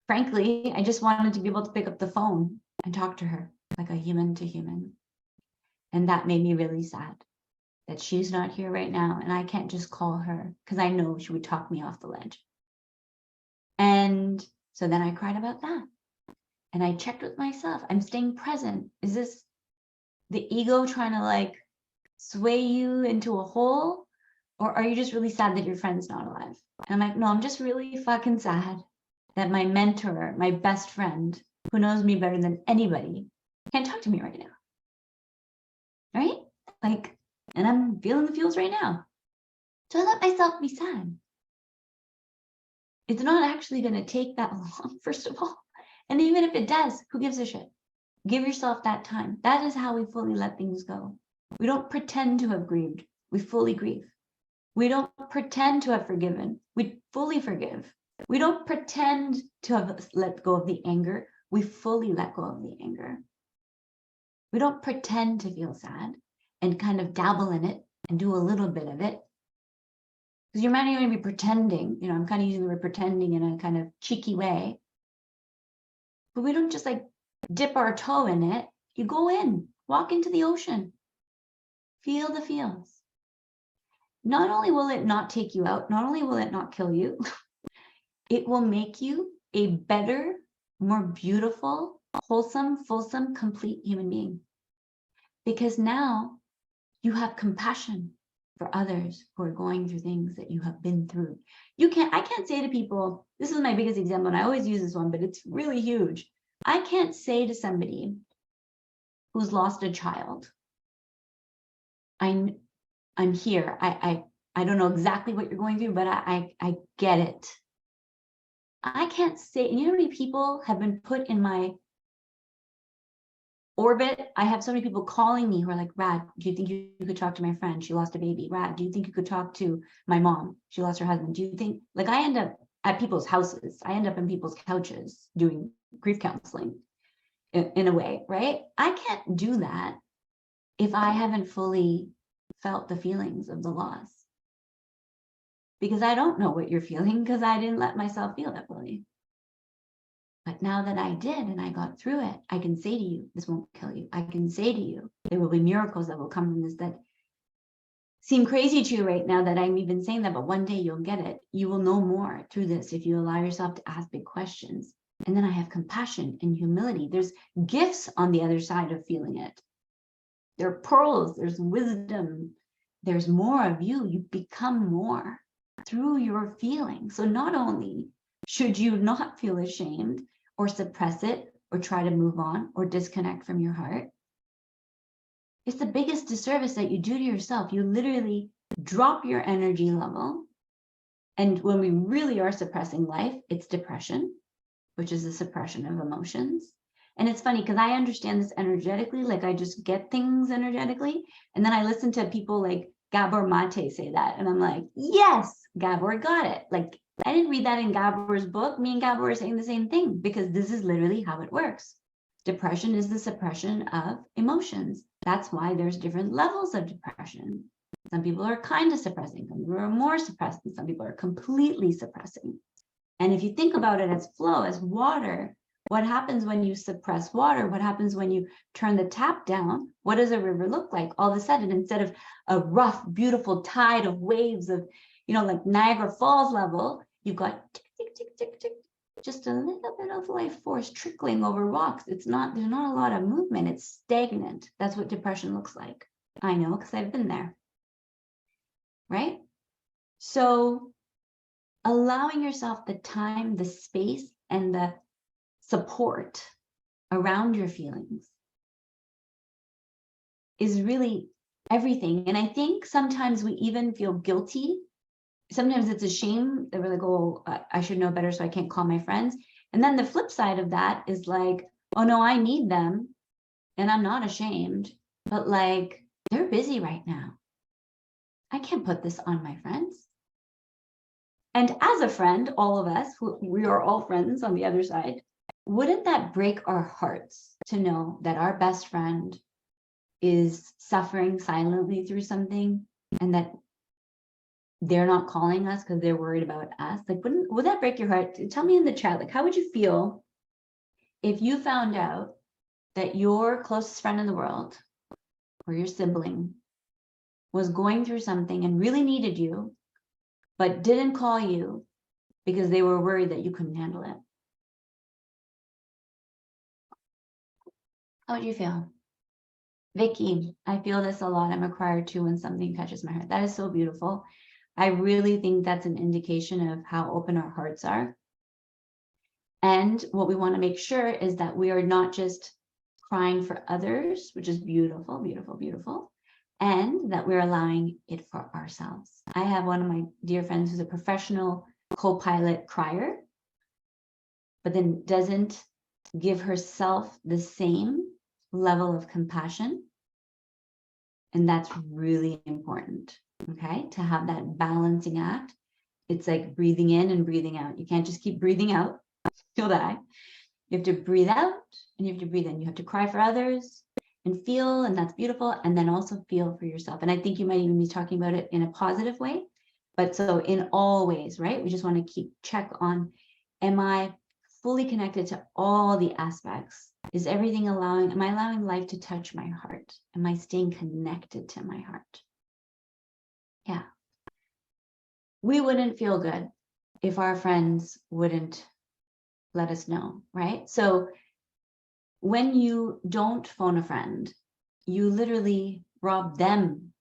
frankly, I just wanted to be able to pick up the phone and talk to her like a human to human. And that made me really sad that she's not here right now and I can't just call her because I know she would talk me off the ledge. And so then I cried about that. And I checked with myself. I'm staying present. Is this the ego trying to like sway you into a hole? Or are you just really sad that your friend's not alive? And I'm like, no, I'm just really fucking sad that my mentor, my best friend, who knows me better than anybody, can't talk to me right now. Right? Like, and I'm feeling the feels right now. So I let myself be sad. It's not actually going to take that long, first of all. And even if it does, who gives a shit? Give yourself that time. That is how we fully let things go. We don't pretend to have grieved. We fully grieve. We don't pretend to have forgiven. We fully forgive. We don't pretend to have let go of the anger. We fully let go of the anger. We don't pretend to feel sad and kind of dabble in it and do a little bit of it. Because you might even be pretending, you know, I'm kind of using the word pretending in a kind of cheeky way. But we don't just like dip our toe in it. You go in, walk into the ocean, feel the feels. Not only will it not take you out, not only will it not kill you, it will make you a better, more beautiful, wholesome, fulsome, complete human being. Because now you have compassion for others who are going through things that you have been through. I can't say to people, this is my biggest example, and I always use this one, but it's really huge. I can't say to somebody who's lost a child, I'm here. I don't know exactly what you're going through, but I get it. I can't say, you know how many people have been put in my orbit? I have so many people calling me who are like, Rad, do you think you could talk to my friend? She lost a baby. Rad, do you think you could talk to my mom? She lost her husband. Do you think, like, I end up at people's houses. I end up in people's couches doing grief counseling in a way, right? I can't do that if I haven't fully felt the feelings of the loss. Because I don't know what you're feeling because I didn't let myself feel that fully. But now that I did and I got through it, I can say to you, this won't kill you. I can say to you, there will be miracles that will come from this that seem crazy to you right now that I'm even saying that, but one day you'll get it. You will know more through this if you allow yourself to ask big questions. And then I have compassion and humility. There's gifts on the other side of feeling it. There are pearls, there's wisdom, there's more of you. You become more through your feelings. So not only should you not feel ashamed or suppress it or try to move on or disconnect from your heart, it's the biggest disservice that you do to yourself. You literally drop your energy level. And when we really are suppressing life, it's depression, which is a suppression of emotions. And it's funny because I understand this energetically, like I just get things energetically. And then I listen to people like Gabor Mate say that. And I'm like, yes, Gabor got it. Like I didn't read that in Gabor's book. Me and Gabor are saying the same thing because this is literally how it works. Depression is the suppression of emotions. That's why there's different levels of depression. Some people are kind of suppressing, some people are more suppressed, and some people are completely suppressing. And if you think about it as flow, as water, what happens when you suppress water? What happens when you turn the tap down? What does a river look like? All of a sudden, instead of a rough, beautiful tide of waves of, like Niagara Falls level, you've got tick, tick, tick, tick, tick, just a little bit of life force trickling over rocks. There's not a lot of movement. It's stagnant. That's what depression looks like. I know because I've been there. Right? So allowing yourself the time, the space, and the support around your feelings is really everything. And I think sometimes we even feel guilty. Sometimes it's a shame that we're like, oh, I should know better, so I can't call my friends. And then the flip side of that is like, oh no, I need them and I'm not ashamed, but like, they're busy right now. I can't put this on my friends. And as a friend, all of us, we are all friends on the other side, wouldn't that break our hearts to know that our best friend is suffering silently through something and that they're not calling us because they're worried about us? Like, would that break your heart? Tell me in the chat, like, how would you feel if you found out that your closest friend in the world or your sibling was going through something and really needed you, but didn't call you because they were worried that you couldn't handle it? How would you feel? Vicky, I feel this a lot. I'm a crier too when something touches my heart. That is so beautiful. I really think that's an indication of how open our hearts are. And what we want to make sure is that we are not just crying for others, which is beautiful, beautiful, beautiful, and that we're allowing it for ourselves. I have one of my dear friends who's a professional co-pilot crier, but then doesn't give herself the same level of compassion. And that's really important, okay? To have that balancing act. It's like breathing in and breathing out. You can't just keep breathing out, you'll die. You have to breathe out and you have to breathe in. You have to cry for others and feel, and that's beautiful. And then also feel for yourself. And I think you might even be talking about it in a positive way. But so in all ways, right? We just want to keep check on, am I fully connected to all the aspects? Is everything allowing, am I allowing life to touch my heart? Am I staying connected to my heart? Yeah. We wouldn't feel good if our friends wouldn't let us know, right? So when you don't phone a friend, you literally rob them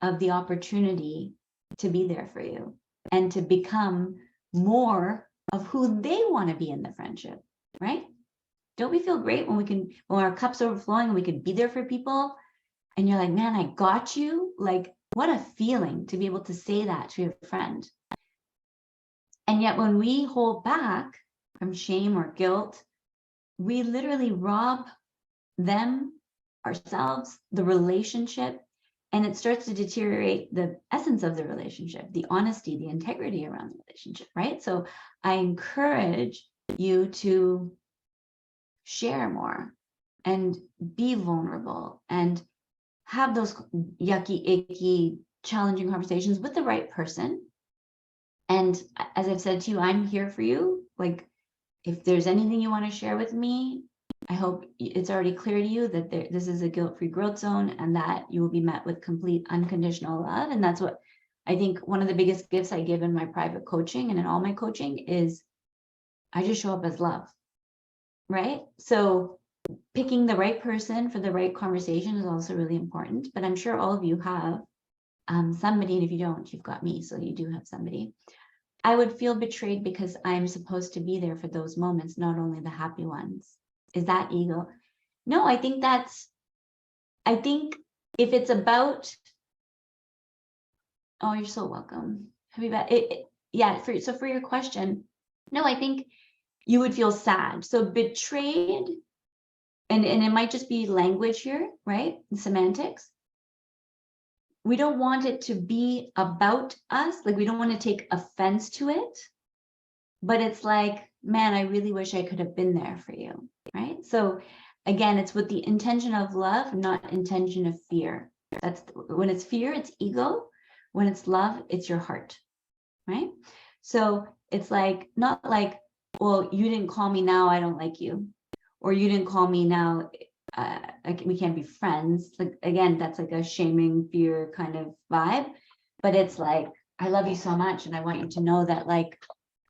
of the opportunity to be there for you and to become more of who they want to be in the friendship, right? Don't we feel great when our cups overflowing and we can be there for people and you're like, man, I got you? Like, what a feeling to be able to say that to your friend. And yet when we hold back from shame or guilt, we literally rob them, ourselves, the relationship, and it starts to deteriorate the essence of the relationship, the honesty, the integrity around the relationship, right? So I encourage you to share more and be vulnerable and have those yucky, icky, challenging conversations with the right person. And as I've said to you, I'm here for you. Like, if there's anything you want to share with me, I hope it's already clear to you that this is a guilt-free growth zone and that you will be met with complete unconditional love. And that's what I think one of the biggest gifts I give in my private coaching and in all my coaching is I just show up as love, right? So picking the right person for the right conversation is also really important, but I'm sure all of you have somebody, and if you don't, you've got me, so you do have somebody. I would feel betrayed because I'm supposed to be there for those moments, not only the happy ones. Is that ego? No, I think if it's about, oh, you're so welcome. Yeah, so for your question, no, I think you would feel sad. So betrayed, and it might just be language here, right? Semantics. We don't want it to be about us. Like, we don't want to take offense to it, but it's like, man, I really wish I could have been there for you, right? So again, it's with the intention of love, not intention of fear. That's when it's fear, it's ego. When it's love, it's your heart, right? So it's like, not like, well, you didn't call me, now I don't like you, or you didn't call me, now we can't be friends. Like, again, that's like a shaming, fear kind of vibe. But it's like, I love you so much, and I want you to know that, like,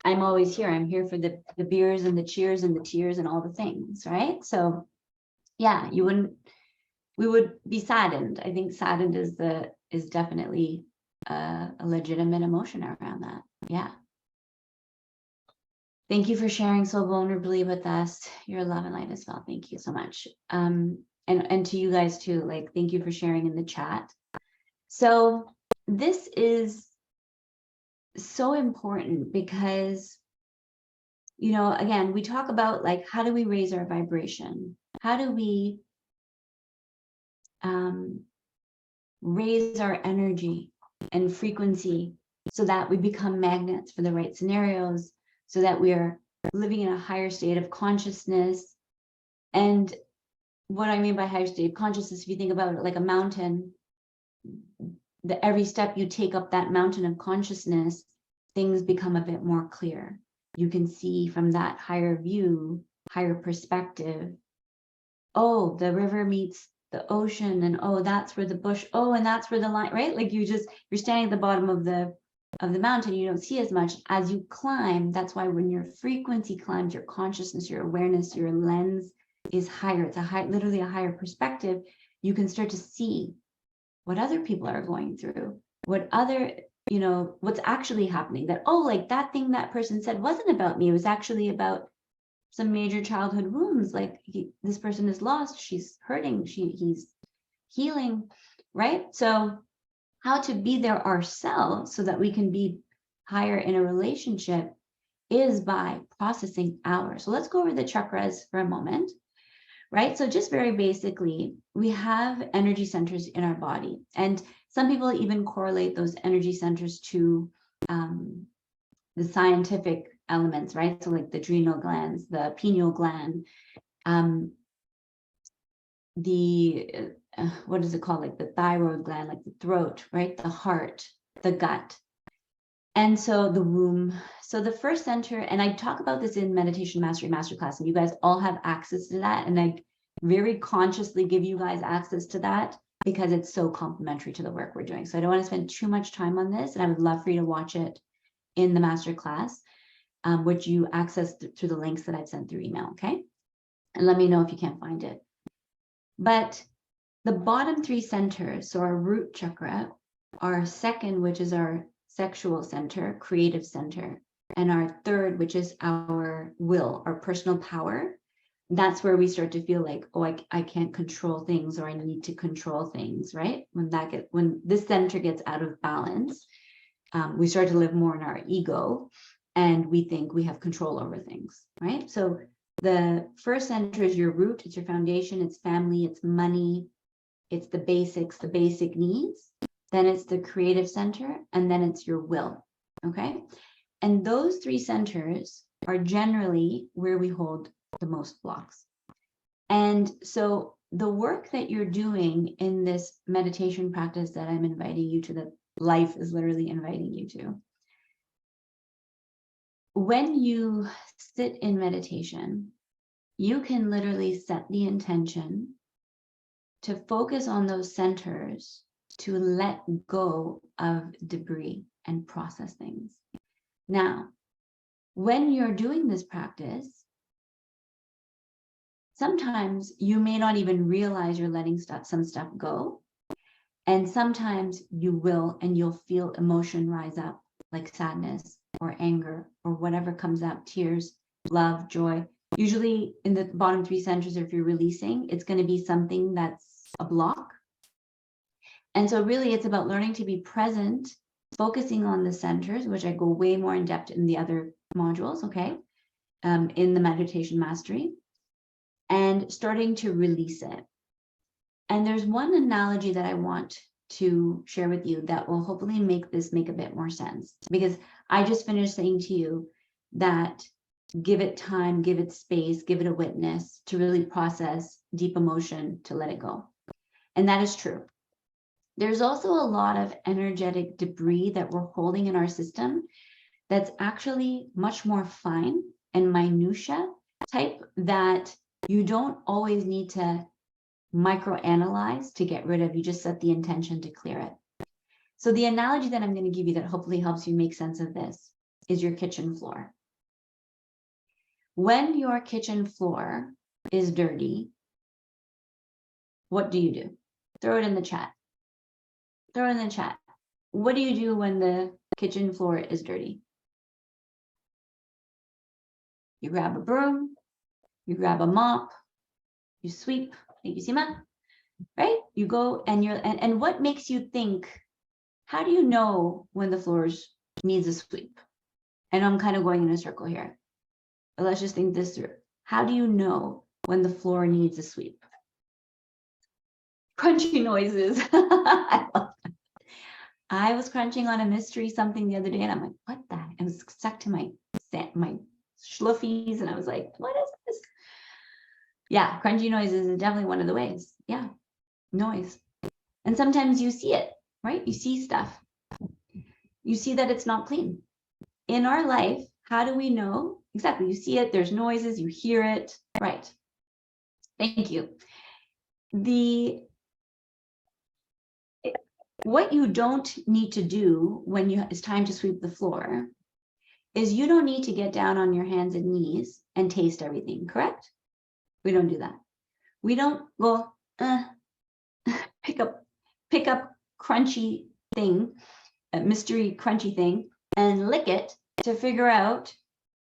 I'm always here. I'm here for the beers and the cheers and the tears and all the things, right? So yeah, we would be saddened. I think saddened is definitely a legitimate emotion around that. Yeah. Thank you for sharing so vulnerably with us. Your love and light as well. Thank you so much. and to you guys too, like, thank you for sharing in the chat. So this is so important because, you know, again, we talk about like, how do we raise our vibration? How do we raise our energy and frequency so that we become magnets for the right scenarios, so that we are living in a higher state of consciousness? And what I mean by higher state of consciousness, if you think about it like a mountain, every step you take up that mountain of consciousness, things become a bit more clear. You can see from that higher view, higher perspective. Oh, the river meets the ocean, and oh, that's where the bush, oh, and that's where the line, right? Like you're standing at the bottom of the mountain, you don't see as much. As you climb, that's why when your frequency climbs, your consciousness, your awareness, your lens is higher. It's literally a higher perspective. You can start to see what other people are going through, what other, you know, what's actually happening. That, oh, like that thing that person said wasn't about me. It was actually about some major childhood wounds. Like this person is lost, she's hurting, he's healing, right? So how to be there ourselves so that we can be higher in a relationship is by processing ours. So let's go over the chakras for a moment, right? So just very basically, we have energy centers in our body, and some people even correlate those energy centers to the scientific elements, right? So like the adrenal glands, the pineal gland, what is it called? Like the thyroid gland, like the throat, right? The heart, the gut, and so the womb. So the first center, and I talk about this in Meditation Mastery Masterclass, and you guys all have access to that. And I very consciously give you guys access to that because it's so complementary to the work we're doing. So I don't want to spend too much time on this, and I would love for you to watch it in the masterclass, which you access through the links that I've sent through email, okay? And let me know if you can't find it. But the bottom three centers, so our root chakra, our second, which is our sexual center, creative center, and our third, which is our will, our personal power, that's where we start to feel like, oh, I can't control things, or I need to control things, right? When this center gets out of balance, we start to live more in our ego, and we think we have control over things, right? So the first center is your root, it's your foundation, it's family, it's money, it's the basics, the basic needs. Then it's the creative center, and then it's your will, okay? And those three centers are generally where we hold the most blocks. And so the work that you're doing in this meditation practice that I'm inviting you to, that life is literally inviting you to, when you sit in meditation, you can literally set the intention to focus on those centers, to let go of debris and process things. Now, when you're doing this practice, sometimes you may not even realize you're letting some stuff go. And sometimes you will, and you'll feel emotion rise up, like sadness or anger or whatever comes up, tears, love, joy. Usually in the bottom three centers, if you're releasing, it's going to be something that's a block. And so really it's about learning to be present, focusing on the centers, which I go way more in depth in the other modules, okay, in the meditation mastery, and starting to release it. And there's one analogy that I want to share with you that will hopefully make this make a bit more sense, because I just finished saying to you that give it time, give it space, give it a witness to really process deep emotion, to let it go. And that is true. There's also a lot of energetic debris that we're holding in our system that's actually much more fine and minutia type, that you don't always need to microanalyze to get rid of. You just set the intention to clear it. So the analogy that I'm going to give you that hopefully helps you make sense of this is your kitchen floor. When your kitchen floor is dirty, what do? Throw it in the chat. Throw it in the chat. What do you do when the kitchen floor is dirty? You grab a broom, you grab a mop, you sweep, Thank you, Sima. Right? You go and and what makes you think, how do you know when the floor needs a sweep? And I'm kind of going in a circle here. But let's just think this through. How do you know when the floor needs a sweep? Crunchy noises. I was crunching on a mystery something the other day, and I'm like, what the? I was stuck to my schluffies, and I was like, what is this? Yeah, crunchy noises is definitely one of the ways. Yeah, noise. And sometimes you see it, right? You see stuff. You see that it's not clean. In our life, how do we know? Exactly, you see it, there's noises, you hear it, right? Thank you. What you don't need to do when it's time to sweep the floor is you don't need to get down on your hands and knees and taste everything, correct? We don't do that. We don't go, pick up crunchy thing, a mystery crunchy thing, and lick it to figure out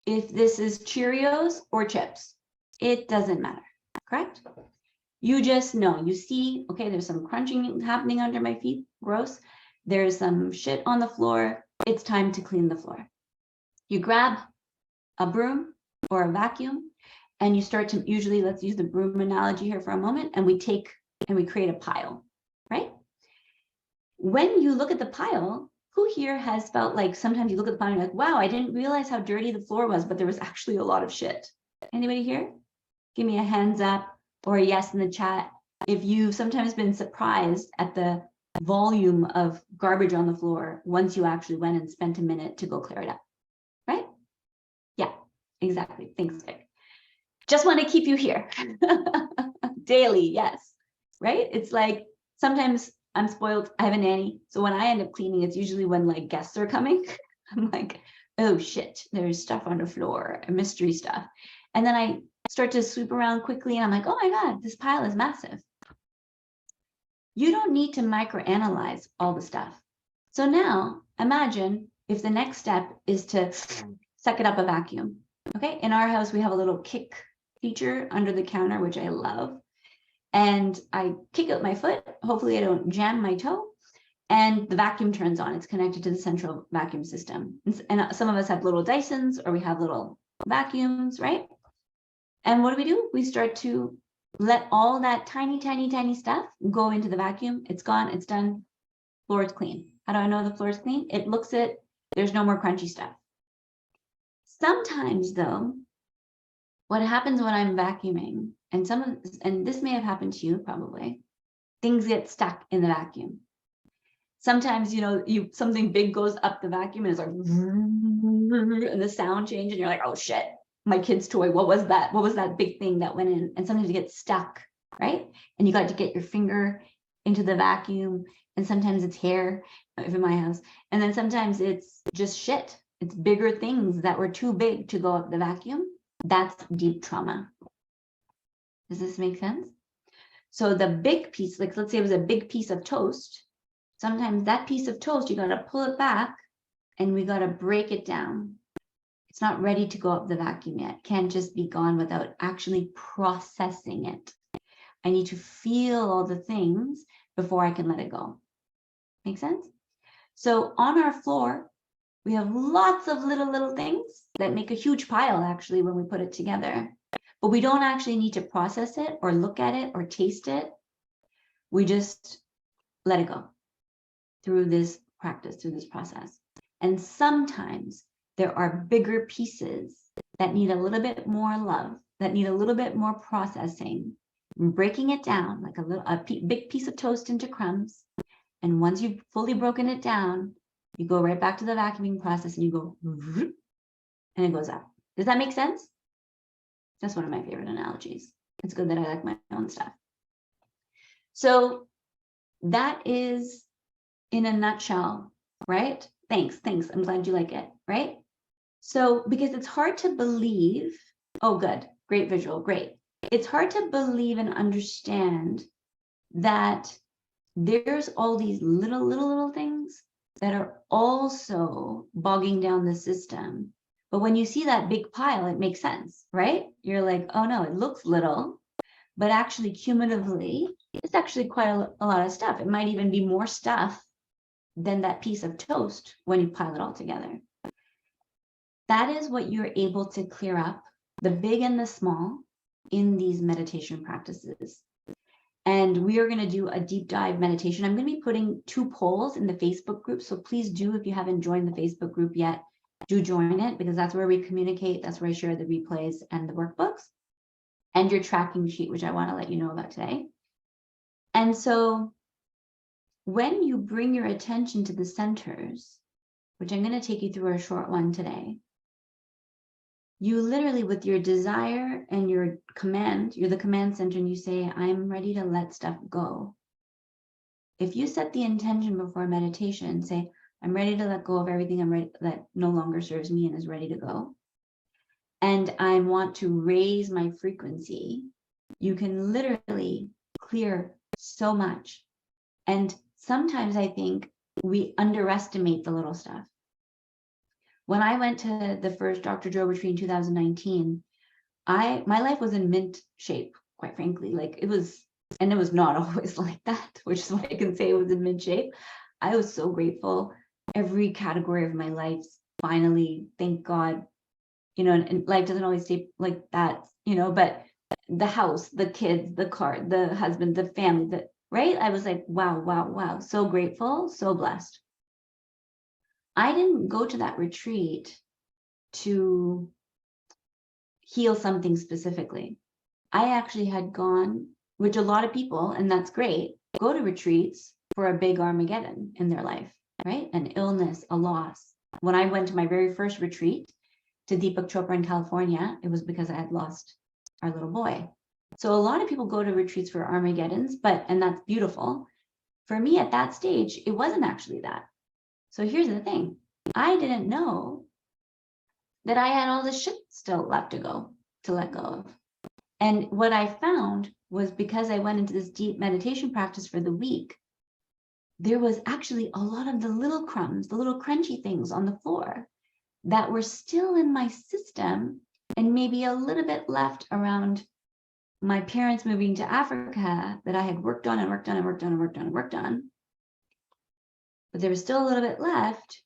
if this is Cheerios or chips. It doesn't matter, correct? You just know, you see, okay, there's some crunching happening under my feet, gross. There's some shit on the floor. It's time to clean the floor. You grab a broom or a vacuum and you start to, usually let's use the broom analogy here for a moment, and we create a pile, right? When you look at the pile, who here has felt like sometimes you look at the pile and you're like, wow, I didn't realize how dirty the floor was, but there was actually a lot of shit. Anybody here? Give me a hands up or a yes in the chat if you've sometimes been surprised at the volume of garbage on the floor once you actually went and spent a minute to go clear it up, right? Yeah, exactly. Thanks, Vic. Just want to keep you here. Daily, yes, right? It's like sometimes I'm spoiled. I have a nanny. So when I end up cleaning, it's usually when like guests are coming. I'm like, oh shit, there's stuff on the floor, mystery stuff. And then I start to sweep around quickly and I'm like, oh my God, this pile is massive. You don't need to microanalyze all the stuff. So now imagine if the next step is to suck it up a vacuum. Okay, in our house, we have a little kick feature under the counter, which I love. And I kick out my foot. Hopefully I don't jam my toe. And the vacuum turns on. It's connected to the central vacuum system. And some of us have little Dysons or we have little vacuums, right? And what do? We start to let all that tiny, tiny, tiny stuff go into the vacuum. It's gone, it's done, floor is clean. How do I know the floor is clean? It looks at, there's no more crunchy stuff. Sometimes though, what happens when I'm vacuuming, and this may have happened to you probably, things get stuck in the vacuum. Sometimes, something big goes up the vacuum and it's like, and the sound changes and you're like, oh shit, my kid's toy, what was that? What was that big thing that went in? And sometimes you get stuck, right? And you got to get your finger into the vacuum, and sometimes it's hair, if in my house. And then sometimes it's just shit. It's bigger things that were too big to go up the vacuum. That's deep trauma. Does this make sense? So the big piece, like let's say it was a big piece of toast, sometimes that piece of toast, you got to pull it back and we got to break it down. It's not ready to go up the vacuum yet. Can't just be gone without actually processing it. I need to feel all the things before I can let it go. Make sense? So on our floor, we have lots of little things that make a huge pile actually when we put it together. But we don't actually need to process it or look at it or taste it. We just let it go through this practice, through this process. And sometimes there are bigger pieces that need a little bit more love, that need a little bit more processing, breaking it down like a big piece of toast into crumbs. And once you've fully broken it down, you go right back to the vacuuming process and you go, and it goes up. Does that make sense? That's one of my favorite analogies. It's good that I like my own stuff. So that is in a nutshell, right? Thanks. I'm glad you like it, right? So because it's hard to believe, oh, good, great visual, great. It's hard to believe and understand that there's all these little things that are also bogging down the system. But when you see that big pile, it makes sense, right? You're like, oh no, it looks little, but actually cumulatively, it's actually quite a lot of stuff. It might even be more stuff than that piece of toast when you pile it all together. That is what you're able to clear up, the big and the small, in these meditation practices. And we are going to do a deep dive meditation. I'm going to be putting 2 polls in the Facebook group. So please do, if you haven't joined the Facebook group yet, do join it, because that's where we communicate. That's where I share the replays and the workbooks and your tracking sheet, which I want to let you know about today. And so when you bring your attention to the centers, which I'm going to take you through a short one today, you literally, with your desire and your command, you're the command center, and you say, I'm ready to let stuff go. If you set the intention before meditation, say, I'm ready to let go of everything that no longer serves me and is ready to go, and I want to raise my frequency, you can literally clear so much. And sometimes I think we underestimate the little stuff. When I went to the first Dr. Joe retreat in 2019, my life was in mint shape, quite frankly. Like it was not always like that, which is why I can say it was in mint shape. I was so grateful. Every category of my life, finally, thank God, and life doesn't always stay like that, but the house, the kids, the car, the husband, the family, right? I was like, wow, wow, wow. So grateful, so blessed. I didn't go to that retreat to heal something specifically. I actually had gone, which a lot of people, and that's great, go to retreats for a big Armageddon in their life, right? An illness, a loss. When I went to my very first retreat to Deepak Chopra in California, it was because I had lost our little boy. So a lot of people go to retreats for Armageddons, and that's beautiful. For me at that stage, it wasn't actually that. So here's the thing. I didn't know that I had all this shit still left to let go of. And what I found was, because I went into this deep meditation practice for the week, there was actually a lot of the little crumbs, the little crunchy things on the floor that were still in my system, and maybe a little bit left around my parents moving to Africa that I had worked on and worked on and worked on and worked on and worked on. But there was still a little bit left.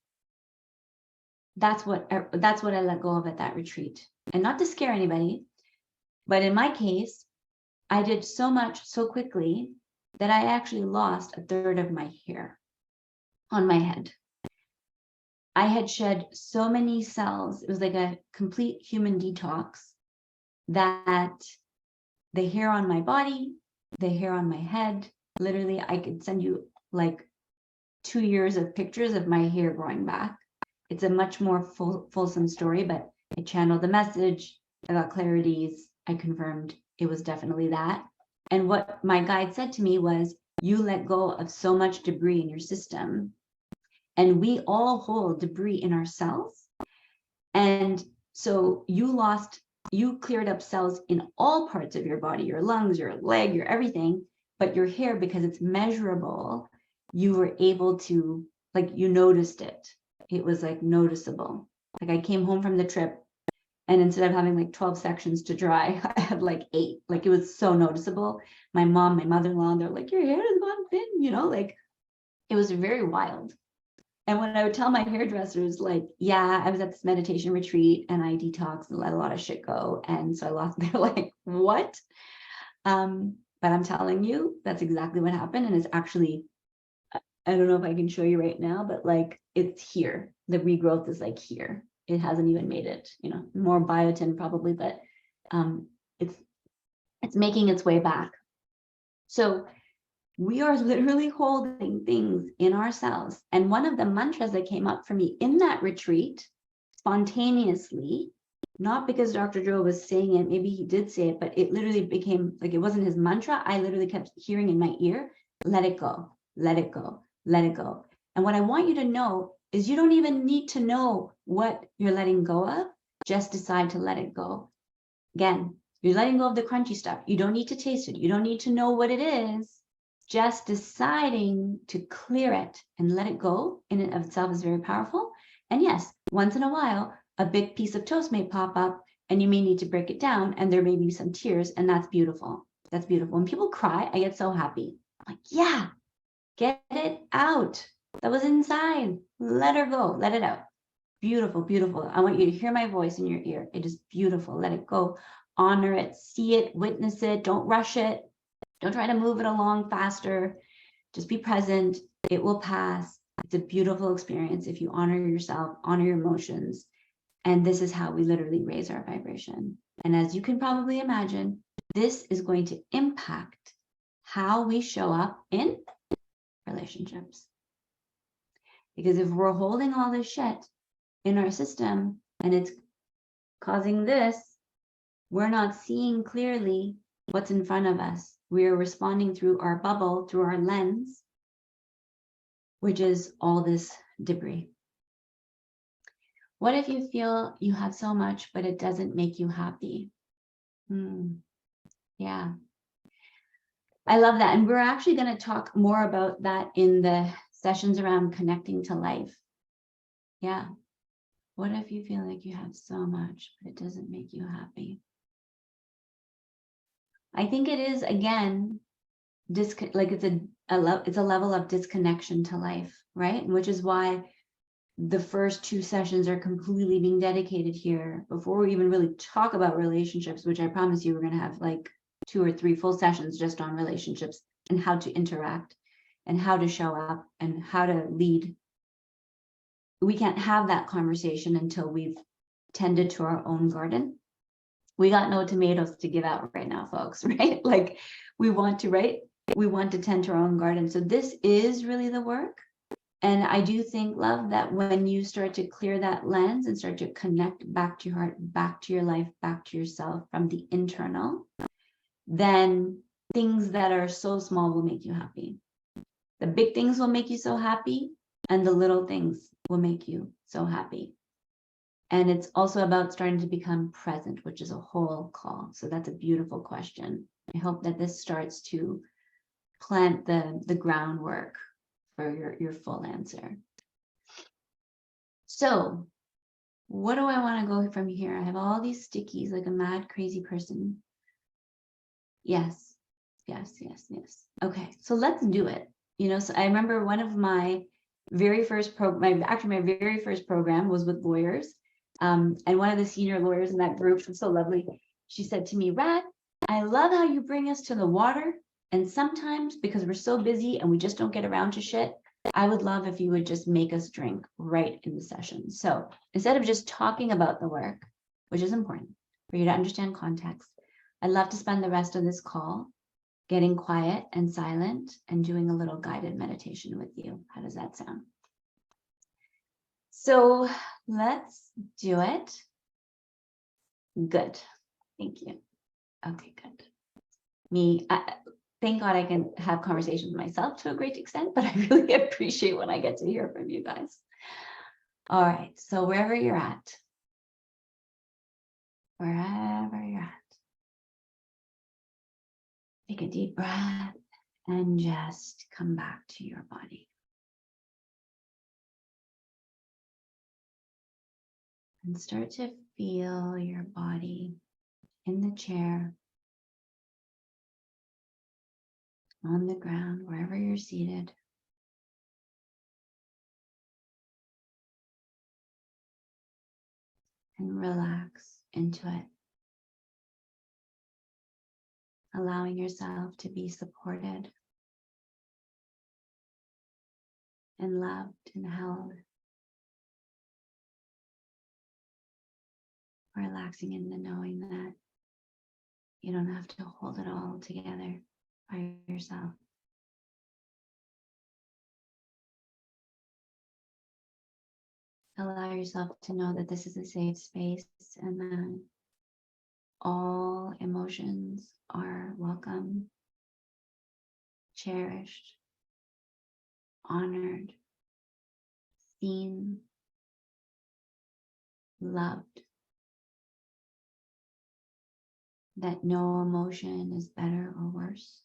That's what I let go of at that retreat. And not to scare anybody, but in my case, I did so much so quickly that I actually lost 1/3 of my hair on my head. I had shed so many cells. It was like a complete human detox, that the hair on my body, the hair on my head, literally, I could send you like 2 years of pictures of my hair growing back. It's a much more fulsome story, but I channeled the message, I got clarities, I confirmed it was definitely that. And what my guide said to me was, you let go of so much debris in your system, and we all hold debris in our cells. And so you cleared up cells in all parts of your body, your lungs, your leg, your everything, but your hair, because it's measurable, you were able to, like, you noticed it. It was like noticeable. Like I came home from the trip, and instead of having like 12 sections to dry, I had like 8. Like it was so noticeable. My mom, my mother-in-law, they're like, your hair has gone thin, like it was very wild. And when I would tell my hairdressers, like, yeah, I was at this meditation retreat and I detoxed and let a lot of shit go, and so I lost, they're like, what? But I'm telling you, that's exactly what happened. And it's actually, I don't know if I can show you right now, but like it's here. The regrowth is like here. It hasn't even made it, more biotin probably, but it's making its way back. So we are literally holding things in our cells. And one of the mantras that came up for me in that retreat, spontaneously, not because Dr. Joe was saying it, maybe he did say it, but it literally became like, it wasn't his mantra. I literally kept hearing in my ear, let it go, let it go, let it go. And what I want you to know is, you don't even need to know what you're letting go of. Just decide to let it go. Again, you're letting go of the crunchy stuff. You don't need to taste it. You don't need to know what it is. Just deciding to clear it and let it go in and of itself is very powerful. And yes, once in a while, a big piece of toast may pop up and you may need to break it down, and there may be some tears, and that's beautiful. That's beautiful. When people cry, I get so happy. I'm like, yeah, get it out. That was inside. Let her go. Let it out. Beautiful, beautiful. I want you to hear my voice in your ear. It is beautiful. Let it go. Honor it. See it. Witness it. Don't rush it. Don't try to move it along faster. Just be present. It will pass. It's a beautiful experience if you honor yourself, honor your emotions. And this is how we literally raise our vibration. And as you can probably imagine, this is going to impact how we show up in relationships. Because if we're holding all this shit in our system and it's causing this, we're not seeing clearly what's in front of us. We are responding through our bubble, through our lens, which is all this debris. What if you feel you have so much, but it doesn't make you happy? Yeah. I love that. And we're actually going to talk more about that in the sessions around connecting to life. Yeah. What if you feel like you have so much, but it doesn't make you happy? I think it is, again, like it's a level of disconnection to life, right? Which is why the first 2 sessions are completely being dedicated here before we even really talk about relationships, which I promise you we're going to have like 2 or 3 full sessions just on relationships and how to interact and how to show up and how to lead. We can't have that conversation until we've tended to our own garden. We got no tomatoes to give out right now, folks, right? Like we want to, right? We want to tend to our own garden. So this is really the work. And I do think, love, that when you start to clear that lens and start to connect back to your heart, back to your life, back to yourself from the internal, then things that are so small will make you happy. The big things will make you so happy, and the little things will make you so happy. And it's also about starting to become present, which is a whole call. So that's a beautiful question. I hope that this starts to plant the groundwork for your full answer. So what do I want to go from here? I have all these stickies like a mad, crazy person. Yes, yes, yes, yes. Okay, so let's do it. You know, so I remember one of my very first my very first program was with lawyers. And one of the senior lawyers in that group, she was so lovely. She said to me, Rat, I love how you bring us to the water. And sometimes because we're so busy and we just don't get around to shit, I would love if you would just make us drink right in the session. So instead of just talking about the work, which is important for you to understand context, I'd love to spend the rest of this call getting quiet and silent and doing a little guided meditation with you. How does that sound? So let's do it. Good. Thank you. Okay, good. Thank God I can have conversations with myself to a great extent, but I really appreciate when I get to hear from you guys. All right, so wherever you're at, take a deep breath and just come back to your body. And start to feel your body in the chair, on the ground, wherever you're seated. And relax into it. Allowing yourself to be supported and loved and held. Relaxing in the knowing that you don't have to hold it all together by yourself. Allow yourself to know that this is a safe space and that all emotions are welcome, cherished, honored, seen, loved. That no emotion is better or worse.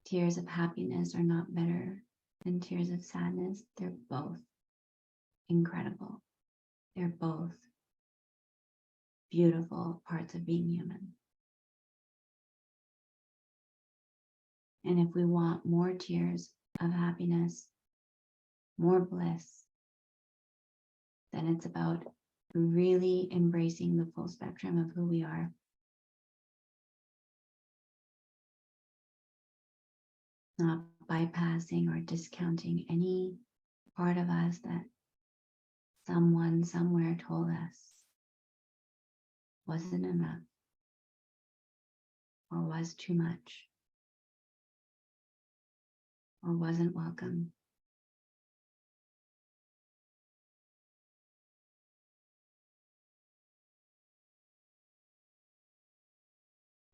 Tears of happiness are not better than tears of sadness. They're both incredible. They're both beautiful parts of being human. And if we want more tears of happiness, more bliss, then it's about really embracing the full spectrum of who we are. Not bypassing or discounting any part of us that someone somewhere told us wasn't enough or was too much or wasn't welcome.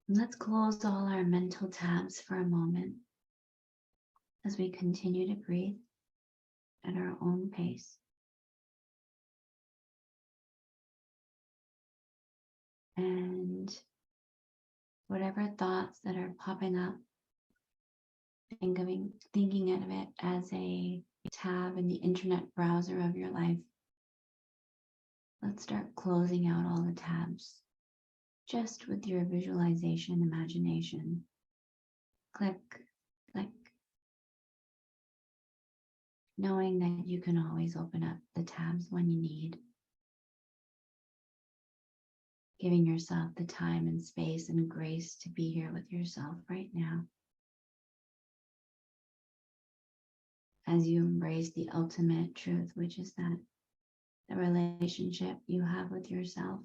Let's close all our mental tabs for a moment as we continue to breathe at our own pace. And whatever thoughts that are popping up, thinking of it as a tab in the internet browser of your life. Let's start closing out all the tabs just with your visualization, imagination. Click, click. Knowing that you can always open up the tabs when you need. Giving yourself the time and space and grace to be here with yourself right now. As you embrace the ultimate truth, which is that the relationship you have with yourself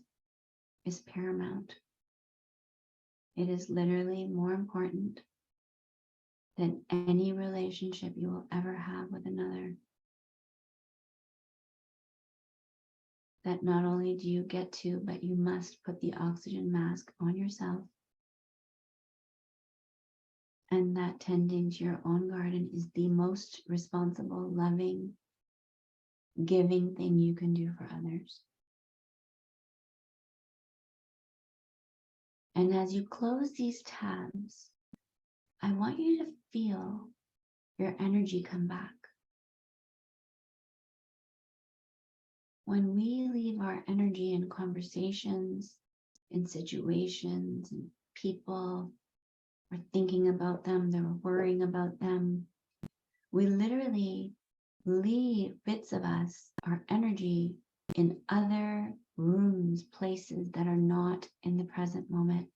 is paramount. It is literally more important than any relationship you will ever have with another. That not only do you get to, but you must put the oxygen mask on yourself. And that tending to your own garden is the most responsible, loving, giving thing you can do for others. And as you close these tabs, I want you to feel your energy come back. When we leave our energy in conversations, in situations, and people, we're thinking about them, they're worrying about them, we literally leave bits of us, our energy, in other rooms, places that are not in the present moment.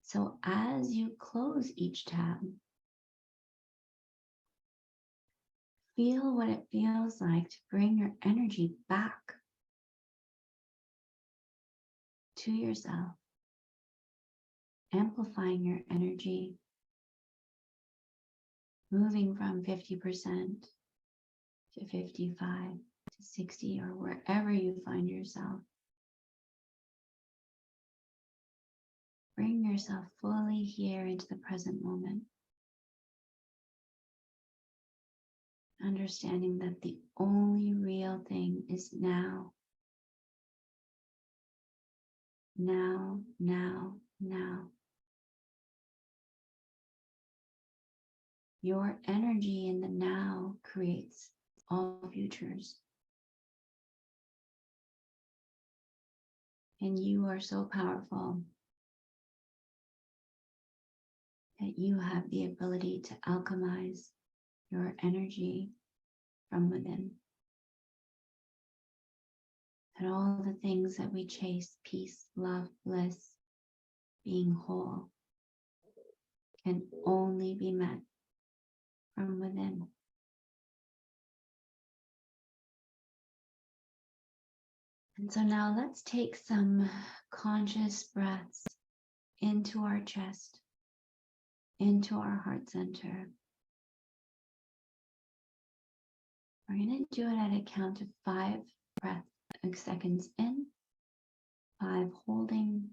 So as you close each tab, feel what it feels like to bring your energy back to yourself, amplifying your energy, moving from 50% to 55 to 60 or wherever you find yourself. Bring yourself fully here into the present moment. Understanding that the only real thing is now. Now, now, now. Your energy in the now creates all futures. And you are so powerful that you have the ability to alchemize your energy from within. That all the things that we chase, peace, love, bliss, being whole, can only be met from within. And so now let's take some conscious breaths into our chest, into our heart center. We're going to do it at a count of 5 seconds in, 5 holding,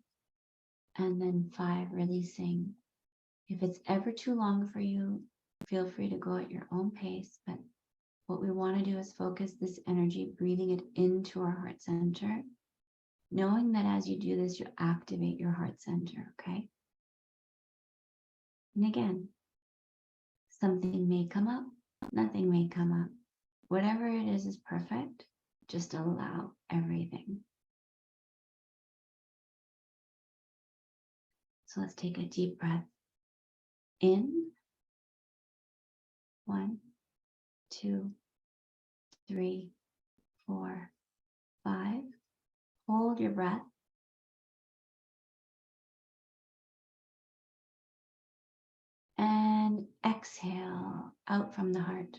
and then 5 releasing. If it's ever too long for you, feel free to go at your own pace, but what we want to do is focus this energy, breathing it into our heart center, knowing that as you do this, you activate your heart center, okay? And again, something may come up, nothing may come up. Whatever it is perfect. Just allow everything. So let's take a deep breath in 1, 2, 3, 4, 5. Hold your breath. And exhale out from the heart.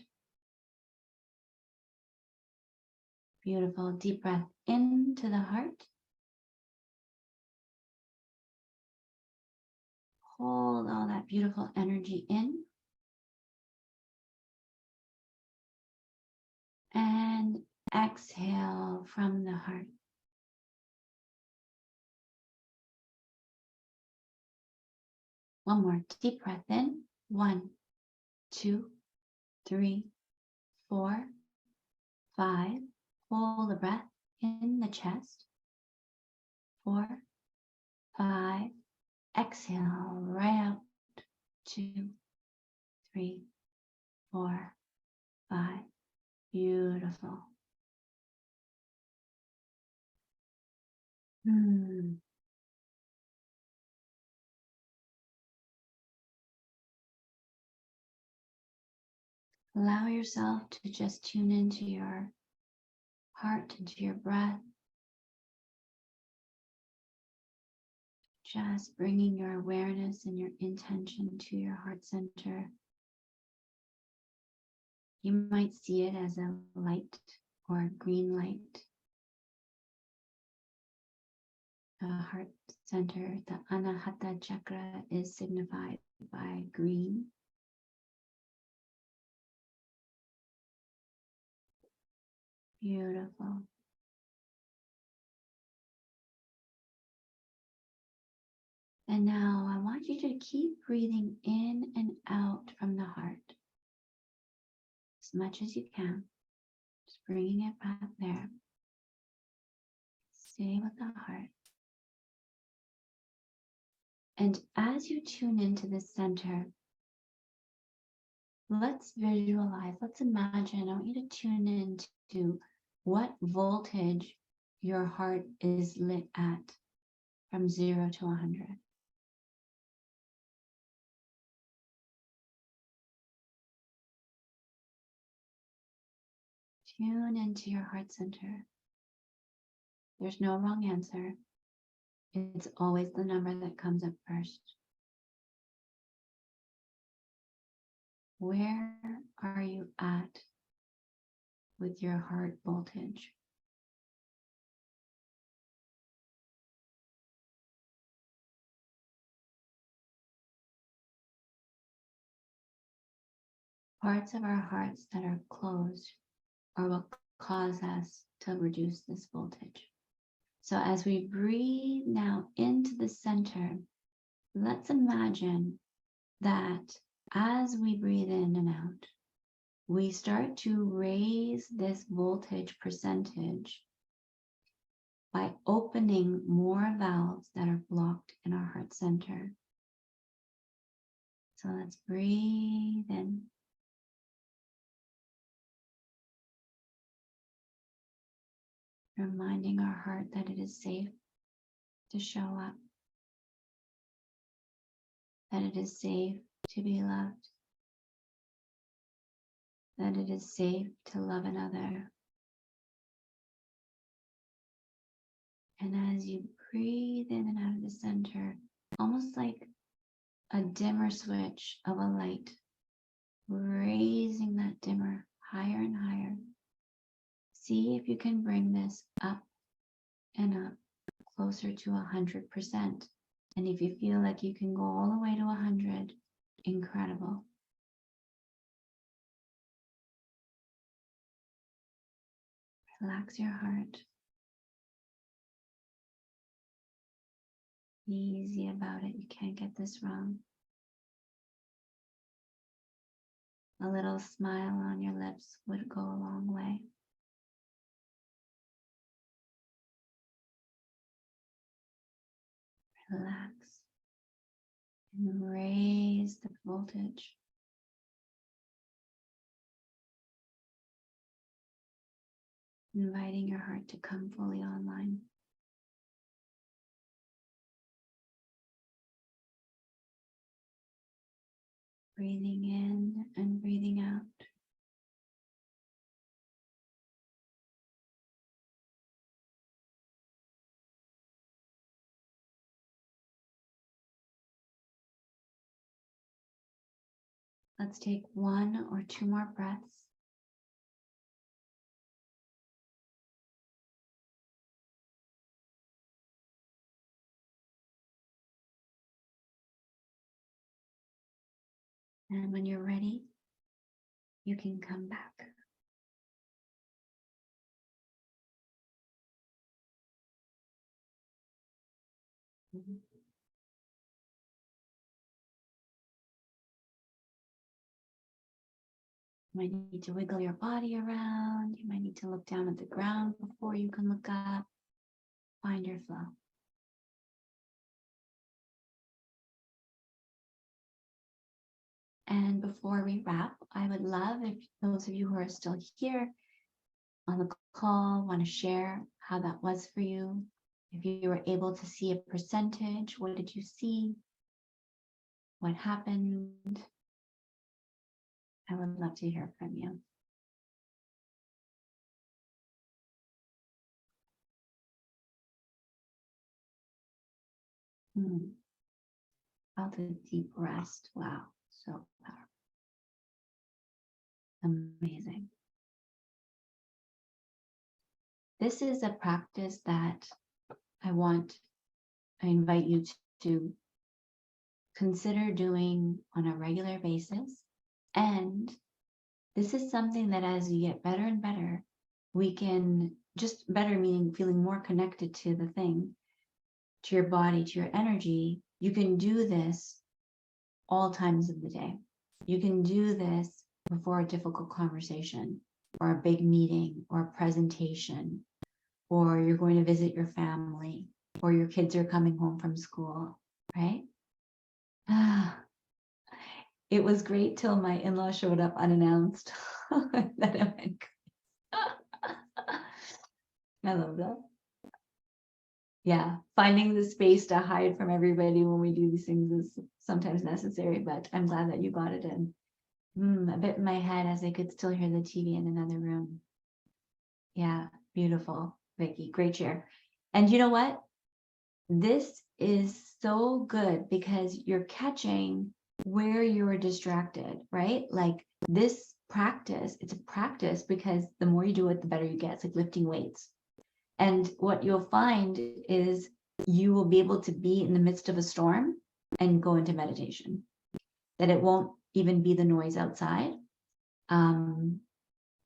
Beautiful. Deep breath into the heart. Hold all that beautiful energy in. And exhale from the heart. One more deep breath in. 1, 2, 3, 4, 5. Hold the breath in the chest. 4, 5. Exhale right out. 2, 3, 4, 5. Beautiful. Allow yourself to just tune into your heart, into your breath. Just bringing your awareness and your intention to your heart center. You might see it as a light or a green light. The heart center, the Anahata chakra, is signified by green. Beautiful. And now I want you to keep breathing in and out from the heart as much as you can. Just bringing it back there. Stay with the heart. And as you tune into the center, let's visualize, let's imagine. I want you to tune into what voltage your heart is lit at from 0 to 100. Tune into your heart center. There's no wrong answer. It's always the number that comes up first. Where are you at with your heart voltage? Parts of our hearts that are closed are what cause us to reduce this voltage. So as we breathe now into the center, let's imagine that as we breathe in and out, we start to raise this voltage percentage by opening more valves that are blocked in our heart center. So let's breathe in. Reminding our heart that it is safe to show up, that it is safe to be loved, that it is safe to love another. And as you breathe in and out of the center, almost like a dimmer switch of a light, raising that dimmer higher and higher. See if you can bring this up and up closer to 100%. And if you feel like you can go all the way to 100, incredible. Relax your heart. Be easy about it. You can't get this wrong. A little smile on your lips would go a long way. Relax and raise the voltage. Inviting your heart to come fully online. Breathing in and breathing out. Let's take 1 or 2 more breaths. And when you're ready, you can come back. You might need to wiggle your body around. You might need to look down at the ground before you can look up. Find your flow. And before we wrap, I would love if those of you who are still here on the call want to share how that was for you. If you were able to see a percentage, what did you see? What happened? I would love to hear from you. Felt a deep rest. Wow, so powerful. Amazing. This is a practice that I invite you to consider doing on a regular basis. And this is something that as you get better and better, we can just better, meaning feeling more connected to the thing, to your body, to your energy. You can do this all times of the day. You can do this before a difficult conversation or a big meeting or a presentation, or you're going to visit your family, or your kids are coming home from school, right? It was great till my in-law showed up unannounced. Then I went, I love that. Yeah, finding the space to hide from everybody when we do these things is sometimes necessary, but I'm glad that you got it in. A bit in my head as I could still hear the TV in another room. Yeah, beautiful, Vicky, great share. And you know what? This is so good because you're catching where you're distracted, right? Like this practice, it's a practice because the more you do it, the better you get. It's like lifting weights. And what you'll find is you will be able to be in the midst of a storm and go into meditation, that it won't even be the noise outside. And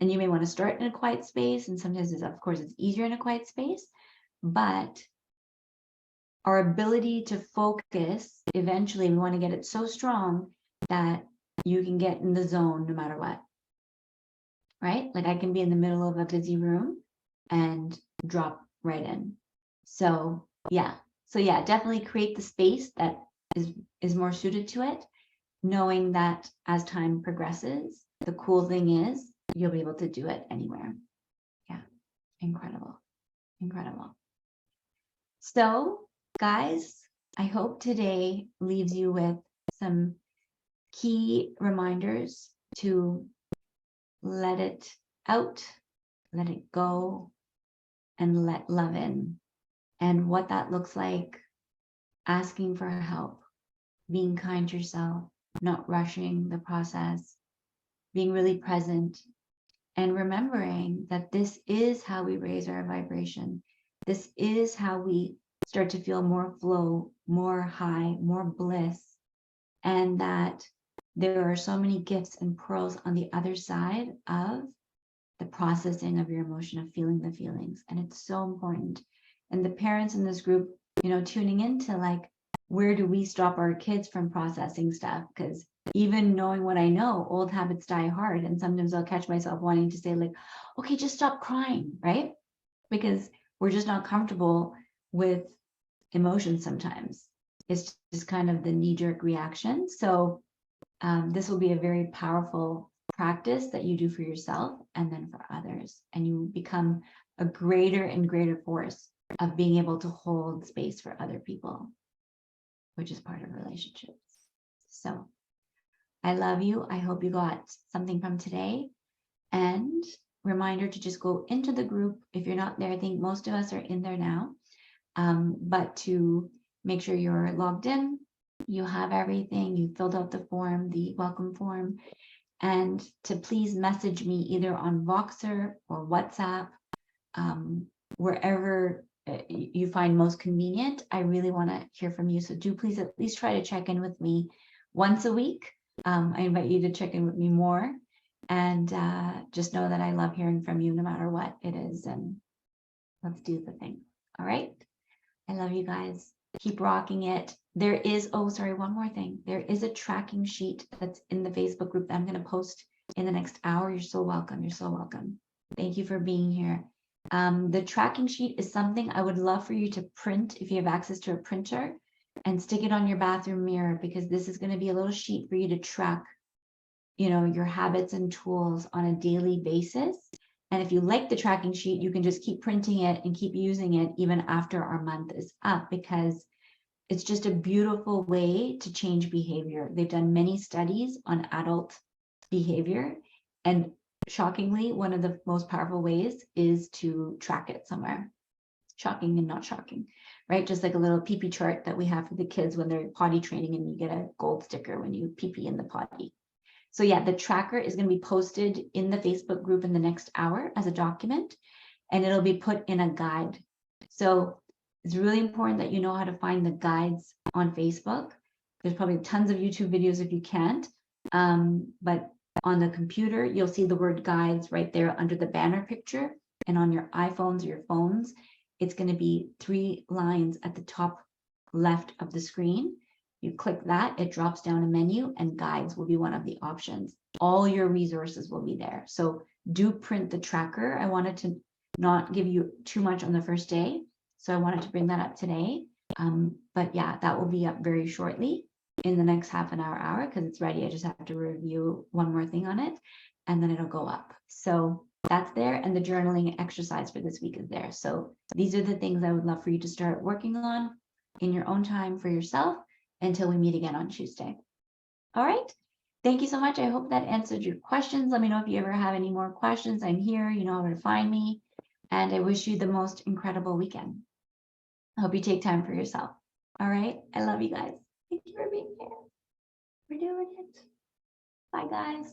you may want to start in a quiet space. And sometimes, of course, it's easier in a quiet space, but our ability to focus, eventually we want to get it so strong that you can get in the zone no matter what, right? Like I can be in the middle of a busy room and drop right in. So yeah, definitely create the space that is more suited to it, knowing that as time progresses, the cool thing is you'll be able to do it anywhere. Yeah, incredible, incredible. So guys, I hope today leaves you with some key reminders to let it out, let it go, and let love in. And what that looks like, asking for help, being kind to yourself, not rushing the process, being really present, and remembering that this is how we raise our vibration. This is how we start to feel more flow, more high, more bliss, and that there are so many gifts and pearls on the other side of the processing of your emotion, of feeling the feelings. And it's so important. And the parents in this group, tuning into like, where do we stop our kids from processing stuff? Because even knowing what I know, old habits die hard. And sometimes I'll catch myself wanting to say like, okay, just stop crying, right? Because we're just not comfortable with emotions sometimes. It's just kind of the knee-jerk reaction. So this will be a very powerful practice that you do for yourself and then for others. And you become a greater and greater force of being able to hold space for other people, which is part of relationships. So I love you. I hope you got something from today. And reminder to just go into the group. If you're not there, I think most of us are in there now. But to make sure you're logged in, you have everything, you filled out the form, the welcome form, and to please message me either on Voxer or WhatsApp, wherever you find most convenient. I really want to hear from you. So do please at least try to check in with me once a week. I invite you to check in with me more, and just know that I love hearing from you no matter what it is. And let's do the thing. All right. I love you guys. Keep rocking it. There is, oh, sorry, one more thing. There is a tracking sheet that's in the Facebook group that I'm going to post in the next hour. You're so welcome. You're so welcome. Thank you for being here. The tracking sheet is something I would love for you to print if you have access to a printer and stick it on your bathroom mirror, because this is going to be a little sheet for you to track, you know, your habits and tools on a daily basis. And if you like the tracking sheet, you can just keep printing it and keep using it even after our month is up, because it's just a beautiful way to change behavior. They've done many studies on adult behavior, and shockingly, one of the most powerful ways is to track it somewhere. Shocking and not shocking, right? Just like a little pee-pee chart that we have for the kids when they're potty training, and you get a gold sticker when you pee-pee in the potty. So yeah, the tracker is going to be posted in the Facebook group in the next hour as a document, and it'll be put in a guide. So it's really important that you know how to find the guides on Facebook. There's probably tons of YouTube videos if you can't, but on the computer, you'll see the word guides right there under the banner picture, and on your iPhones or your phones, it's going to be 3 lines at the top left of the screen. You click that, it drops down a menu, and guides will be one of the options. All your resources will be there. So do print the tracker. I wanted to not give you too much on the first day, so I wanted to bring that up today. But yeah, that will be up very shortly in the next half an hour, because it's ready. I just have to review one more thing on it, and then it'll go up. So that's there, and the journaling exercise for this week is there. So these are the things I would love for you to start working on in your own time for yourself until we meet again on Tuesday. All right. Thank you so much. I hope that answered your questions. Let me know if you ever have any more questions. I'm here. You know where to find me. And I wish you the most incredible weekend. I hope you take time for yourself. All right. I love you guys. Thank you for being here. We're doing it. Bye, guys.